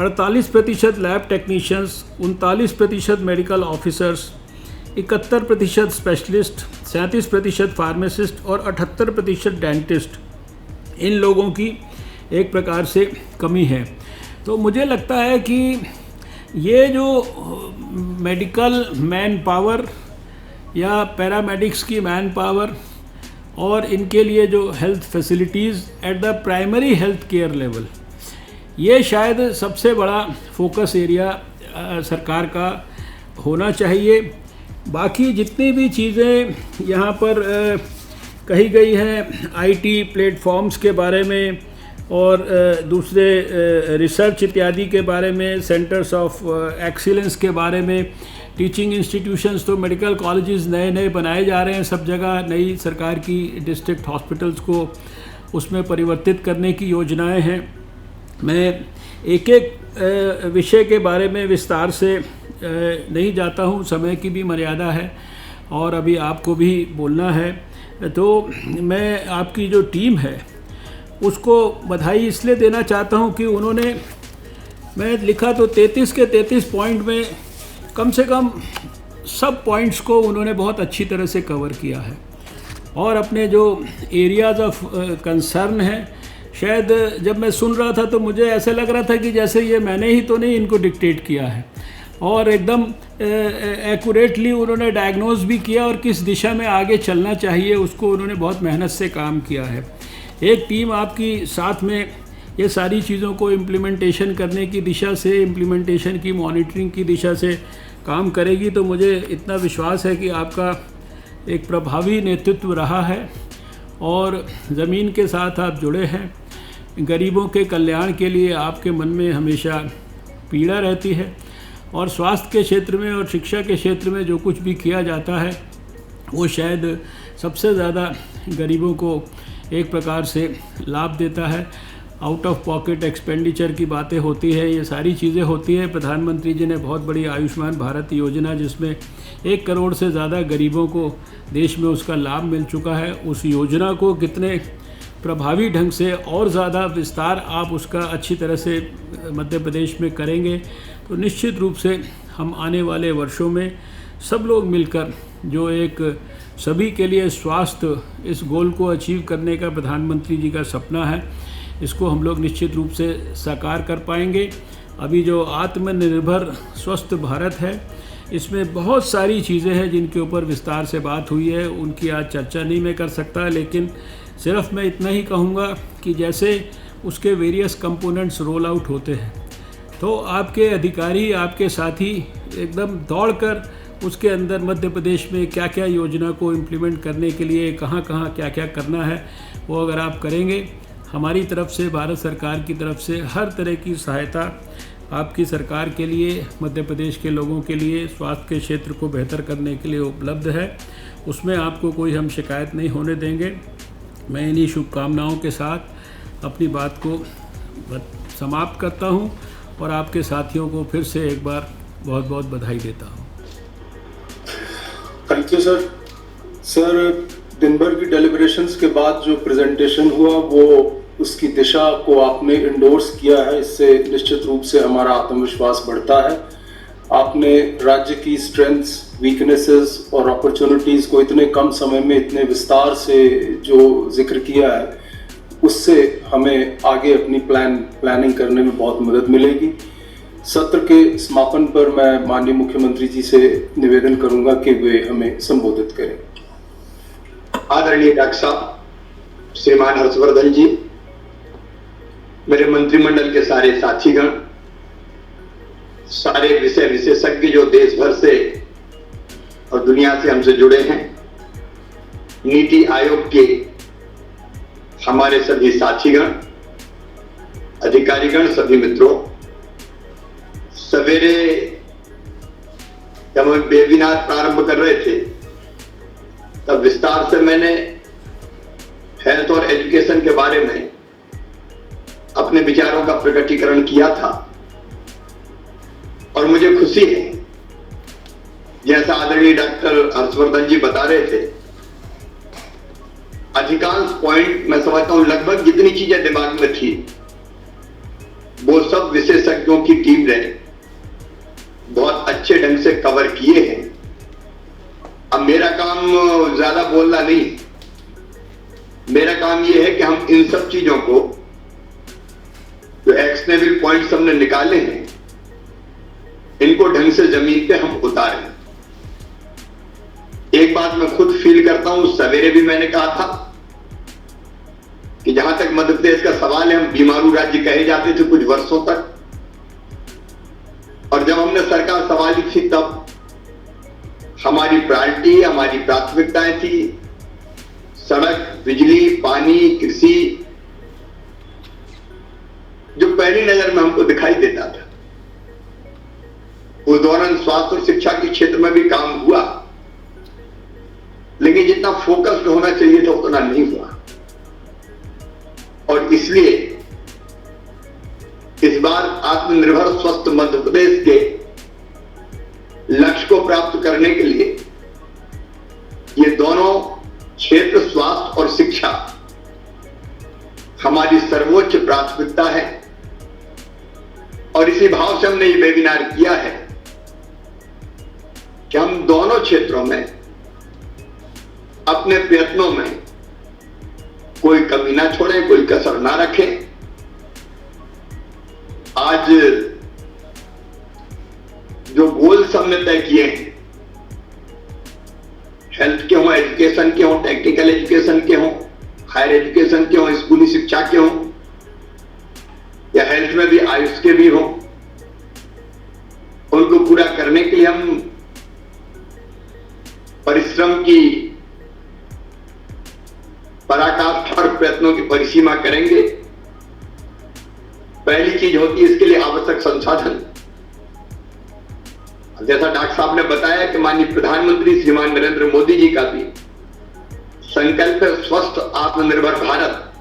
48% lab technicians, 39% medical officers, 71% specialist, 37% pharmacist और 78% डेंटिस्ट, इन लोगों की एक प्रकार से कमी है। तो मुझे लगता है कि ये जो मेडिकल मैन पावर या पैरामेडिक्स की मैन पावर और इनके लिए जो health facilities at the primary health care level, ये शायद सबसे बड़ा फोकस एरिया सरकार का होना चाहिए। बाकी जितनी भी चीज़ें यहाँ पर कही गई हैं आईटी प्लेटफॉर्म्स के बारे में और दूसरे रिसर्च इत्यादि के बारे में, सेंटर्स ऑफ एक्सीलेंस के बारे में, टीचिंग इंस्टीट्यूशंस, तो मेडिकल कॉलेजेस नए नए बनाए जा रहे हैं सब जगह, नई सरकार की डिस्ट्रिक्ट हॉस्पिटल्स को उसमें परिवर्तित करने की योजनाएं हैं। मैं एक एक विषय के बारे में विस्तार से नहीं जाता हूं, समय की भी मर्यादा है और अभी आपको भी बोलना है। तो मैं आपकी जो टीम है उसको बधाई इसलिए देना चाहता हूं कि उन्होंने, मैं लिखा तो 33 के 33 पॉइंट में कम से कम सब पॉइंट्स को उन्होंने बहुत अच्छी तरह से कवर किया है और अपने जो एरियाज़ ऑफ कंसर्न हैं, शायद जब मैं सुन रहा था तो मुझे ऐसा लग रहा था कि जैसे ये मैंने ही तो नहीं इनको डिक्टेट किया है, और एकदम एक्यूरेटली उन्होंने डायग्नोज भी किया और किस दिशा में आगे चलना चाहिए उसको उन्होंने बहुत मेहनत से काम किया है। एक टीम आपकी साथ में ये सारी चीज़ों को इम्प्लीमेंटेशन करने की दिशा से, इम्प्लीमेंटेशन की मॉनिटरिंग की दिशा से काम करेगी, तो मुझे इतना विश्वास है कि आपका एक प्रभावी नेतृत्व रहा है और ज़मीन के साथ आप जुड़े हैं। गरीबों के कल्याण के लिए आपके मन में हमेशा पीड़ा रहती है और स्वास्थ्य के क्षेत्र में और शिक्षा के क्षेत्र में जो कुछ भी किया जाता है वो शायद सबसे ज़्यादा गरीबों को एक प्रकार से लाभ देता है। आउट ऑफ पॉकेट एक्सपेंडिचर की बातें होती है, ये सारी चीज़ें होती हैं। प्रधानमंत्री जी ने बहुत बड़ी आयुष्मान भारत योजना, जिसमें 1 करोड़ से ज़्यादा गरीबों को देश में उसका लाभ मिल चुका है, उस योजना को कितने प्रभावी ढंग से और ज़्यादा विस्तार आप उसका अच्छी तरह से मध्य प्रदेश में करेंगे तो निश्चित रूप से हम आने वाले वर्षों में सब लोग मिलकर जो एक सभी के लिए स्वास्थ्य इस गोल को अचीव करने का प्रधानमंत्री जी का सपना है, इसको हम लोग निश्चित रूप से साकार कर पाएंगे। अभी जो आत्मनिर्भर स्वस्थ भारत है, इसमें बहुत सारी चीज़ें हैं जिनके ऊपर विस्तार से बात हुई है, उनकी आज चर्चा नहीं मैं कर सकता, लेकिन सिर्फ मैं इतना ही कहूँगा कि जैसे उसके वेरियस कंपोनेंट्स रोल आउट होते हैं तो आपके अधिकारी, आपके साथी एकदम दौड़कर उसके अंदर मध्य प्रदेश में क्या क्या योजना को इम्प्लीमेंट करने के लिए कहाँ कहाँ क्या क्या करना है, वो अगर आप करेंगे, हमारी तरफ से, भारत सरकार की तरफ से हर तरह की सहायता आपकी सरकार के लिए, मध्य प्रदेश के लोगों के लिए, स्वास्थ्य के क्षेत्र को बेहतर करने के लिए उपलब्ध है। उसमें आपको कोई हम शिकायत नहीं होने देंगे। मैं इन्हीं शुभकामनाओं के साथ अपनी बात को समाप्त करता हूं और आपके साथियों को फिर से एक बार बहुत बहुत बधाई देता हूं। Thank you sir. सर, दिन भर की डेलिब्रेशंस के बाद जो प्रेजेंटेशन हुआ वो उसकी दिशा को आपने इंडोर्स किया है, इससे निश्चित रूप से हमारा आत्मविश्वास बढ़ता है। आपने राज्य की स्ट्रेंथ्स, वीकनेसेस और अपॉर्चुनिटीज़ को इतने कम समय में इतने विस्तार से जो जिक्र किया है, उससे हमें आगे अपनी प्लानिंग करने में बहुत मदद मिलेगी। सत्र के समापन पर मैं माननीय मुख्यमंत्री जी से निवेदन करूंगा कि वे हमें संबोधित करें। आदरणीय डॉक्टर साहब, श्रीमान हर्षवर्धन जी, मेरे मंत्रिमंडल के सारे साथीगण, सारे विषय विशेषज्ञ जो देश भर से और दुनिया से हमसे जुड़े हैं, नीति आयोग के हमारे सभी साथीगण, अधिकारीगण, सभी मित्रों, सवेरे जब हम वेबिनार प्रारंभ कर रहे थे तब विस्तार से मैंने हेल्थ और एजुकेशन के बारे में अपने विचारों का प्रकटीकरण किया था और मुझे खुशी है, जैसा आदरणीय डॉक्टर हर्षवर्धन जी बता रहे थे, अधिकांश पॉइंट मैं समझता हूं लगभग जितनी चीजें दिमाग में थी वो सब विशेषज्ञों की टीम ने बहुत अच्छे ढंग से कवर किए हैं। अब मेरा काम ज्यादा बोलना नहीं, मेरा काम यह है कि हम इन सब चीजों को जो एक्शनेबल पॉइंट्स हमने निकाले हैं, इनको ढंग से जमीन पे हम उतारें। एक बात मैं खुद फील करता हूं, सवेरे भी मैंने कहा था कि जहां तक मध्य प्रदेश का सवाल है, हम बीमारू राज्य कहे जाते थे कुछ वर्षों तक, और जब हमने सरकार संभाली थी तब हमारी प्रायोरिटी, हमारी प्राथमिकताएं थी सड़क, बिजली, पानी, कृषि, जो पहली नजर में हमको दिखाई देता था। उस दौरान स्वास्थ्य और शिक्षा के क्षेत्र में भी काम हुआ, लेकिन जितना फोकस्ड होना चाहिए था उतना नहीं हुआ, और इसलिए इस बार आत्मनिर्भर स्वस्थ मध्य प्रदेश के लक्ष्य को प्राप्त करने के लिए ये दोनों क्षेत्र, स्वास्थ्य और शिक्षा, हमारी सर्वोच्च प्राथमिकता है। और इसी भाव से हमने ये वेबिनार किया है कि हम दोनों क्षेत्रों में अपने प्रयत्नों में कोई कमी ना छोड़ें, कोई कसर ना रखें। आज जो गोल्स हमने तय किए हैं, हेल्थ के हों, एजुकेशन के हों, टेक्निकल एजुकेशन के हों, हायर एजुकेशन के हों, स्कूली शिक्षा के हों, या हेल्थ में भी आयुष के भी हों, उनको पूरा करने के लिए हम परिश्रम की पराकाष्ठा और प्रयत्नों की परिसीमा करेंगे। पहली चीज होती है इसके लिए आवश्यक संसाधन। जैसा डॉक्टर साहब ने बताया कि माननीय प्रधानमंत्री श्रीमान नरेंद्र मोदी जी का भी संकल्प है स्वस्थ आत्मनिर्भर भारत,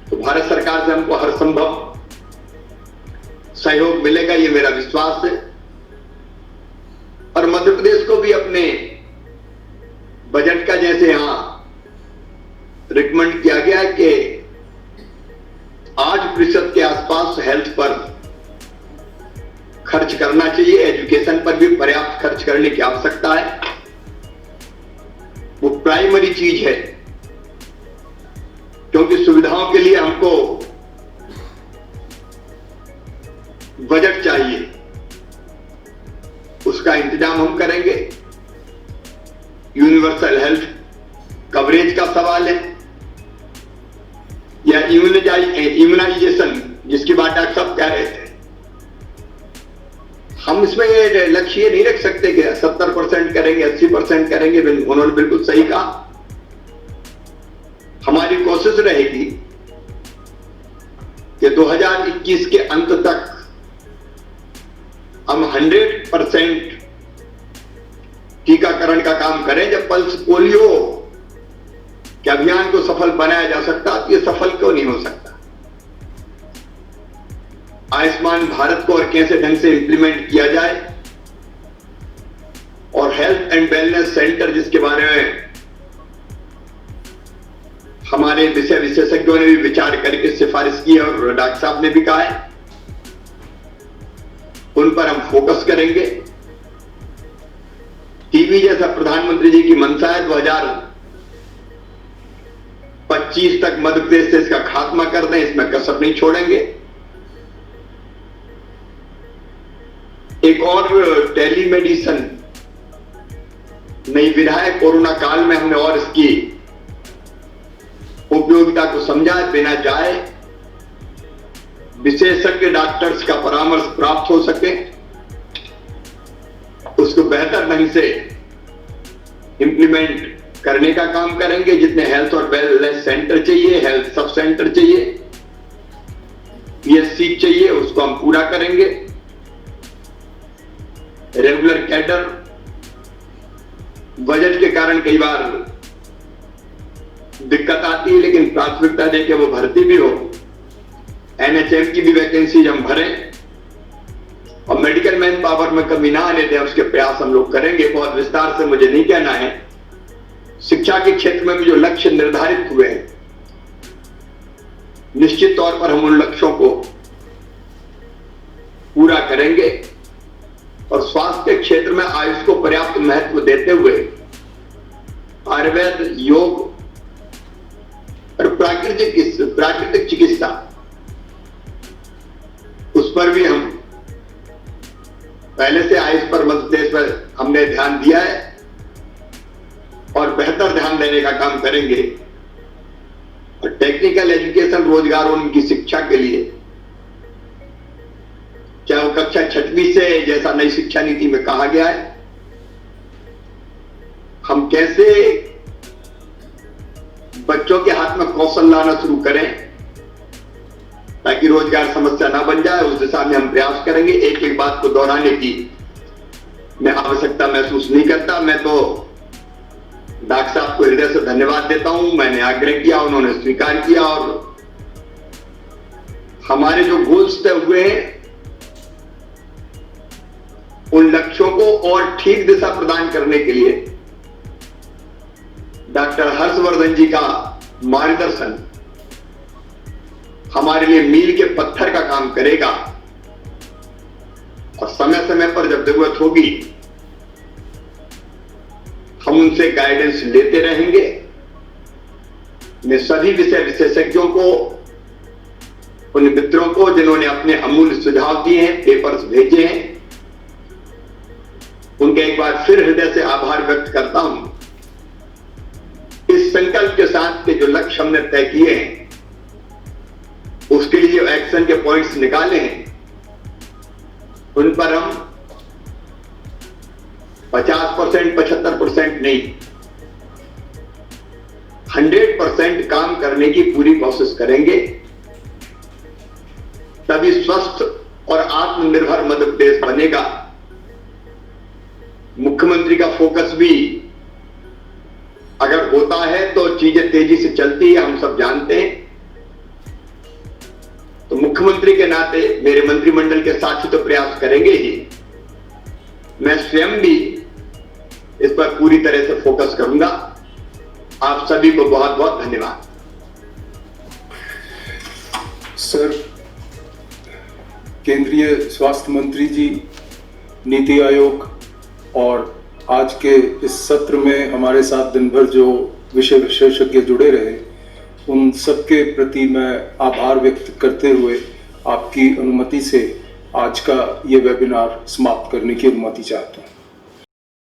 तो भारत सरकार से हमको हर संभव सहयोग मिलेगा, ये मेरा विश्वास है। और मध्य प्रदेश को भी अपने बजट का, जैसे यहां रिकमेंड किया गया कि 8% के आसपास हेल्थ पर खर्च करना चाहिए, एजुकेशन पर भी पर्याप्त खर्च करने की आवश्यकता है। वो प्राइमरी चीज है, क्योंकि सुविधाओं के लिए हमको बजट चाहिए, उसका इंतजाम हम करेंगे। यूनिवर्सल हेल्थ कवरेज का सवाल है, या इम्यूनाइजेशन जिसकी बात डॉक्टर साहब कह रहे थे, हम इसमें ये लक्ष्य नहीं रख सकते कि 70% करेंगे, 80% करेंगे। उन्होंने बिल्कुल सही कहा। हमारी कोशिश रहेगी कि 2021 के अंत तक हम 100% टीकाकरण का काम करें। जब पल्स पोलियो के अभियान को सफल बनाया जा सकता, तो ये सफल क्यों नहीं हो सकता? आयुष्मान भारत को और कैसे ढंग से इंप्लीमेंट किया जाए, और हेल्थ एंड वेलनेस सेंटर जिसके बारे में हमारे विषय विशेषज्ञों ने भी विचार करके सिफारिश की है और डॉक्टर साहब ने भी कहा है, उन पर हम फोकस करेंगे। टीबी जैसा प्रधानमंत्री जी की मंशा है 2025 तक मध्य प्रदेश से इसका खात्मा कर दें, इसमें कसर नहीं छोड़ेंगे। एक और टेलीमेडिसिन नई विधा है, कोरोना काल में हमने और इसकी उपयोगिता को समझा। बिना जाए विशेषज्ञ डॉक्टर्स का परामर्श प्राप्त हो सके, उसको बेहतर ढंग से इंप्लीमेंट करने का काम करेंगे। जितने हेल्थ और वेलनेस सेंटर चाहिए, हेल्थ सब सेंटर चाहिए, पीएचसी चाहिए, उसको हम पूरा करेंगे। रेगुलर कैडर बजट के कारण कई बार दिक्कत आती है, लेकिन प्राथमिकता देके वो भर्ती भी हो। एनएचएम की भी वैकेंसी हम भरें और मेडिकल मैन पावर में कमी ना आने दें, उसके प्रयास हम लोग करेंगे। बहुत विस्तार से मुझे नहीं कहना है। शिक्षा के क्षेत्र में भी जो लक्ष्य निर्धारित हुए हैं, निश्चित तौर पर हम उन लक्ष्यों को पूरा करेंगे। और स्वास्थ्य के क्षेत्र में आयुष को पर्याप्त महत्व देते हुए आयुर्वेद, योग और प्राकृतिक चिकित्सा, उस पर भी हम पहले से आयुष पर मध्य प्रदेश पर हमने ध्यान दिया है और बेहतर ध्यान देने का काम करेंगे। और टेक्निकल एजुकेशन, रोजगार और उनकी शिक्षा के लिए, चाहे वो कक्षा 6वीं से, जैसा नई शिक्षा नीति में कहा गया है, हम कैसे बच्चों के हाथ में कौशल लाना शुरू करें ताकि रोजगार समस्या ना बन जाए, उस दिशा में हम प्रयास करेंगे। एक एक बात को दोहराने की मैं आवश्यकता महसूस नहीं करता। मैं तो डॉक्टर साहब को हृदय से धन्यवाद देता हूं। मैंने आग्रह किया, उन्होंने स्वीकार किया, और हमारे जो गोल्स तय हुए हैं उन लक्ष्यों को और ठीक दिशा प्रदान करने के लिए डॉक्टर हर्षवर्धन जी का मार्गदर्शन हमारे लिए मील के पत्थर का काम करेगा। और समय समय पर जब जरूरत होगी हम उनसे गाइडेंस लेते रहेंगे। मैं सभी विषय विशेषज्ञों को, उन मित्रों को जिन्होंने अपने अमूल्य सुझाव दिए हैं, पेपर्स भेजे हैं, उनके एक बार फिर हृदय से आभार व्यक्त करता हूं। इस संकल्प के साथ के जो लक्ष्य हमने तय किए हैं, उसके लिए एक्शन के पॉइंट्स निकाले हैं, उन पर हम 50%, 75% नहीं, 100% काम करने की पूरी कोशिश करेंगे। तभी स्वस्थ और आत्मनिर्भर मध्य प्रदेश बनेगा। मुख्यमंत्री का फोकस भी अगर होता है तो चीजें तेजी से चलती है, हम सब जानते हैं। तो मुख्यमंत्री के नाते मेरे मंत्रिमंडल के साथी तो प्रयास करेंगे ही, मैं स्वयं भी इस पर पूरी तरह से फोकस करूंगा। आप सभी को बहुत बहुत धन्यवाद। सर, केंद्रीय स्वास्थ्य मंत्री जी, नीति आयोग और आज के इस सत्र में हमारे साथ दिन भर जो विषय विशेषज्ञ जुड़े रहे, उन सबके प्रति मैं आभार व्यक्त करते हुए आपकी अनुमति से आज का ये वेबिनार समाप्त करने की अनुमति चाहता हूँ।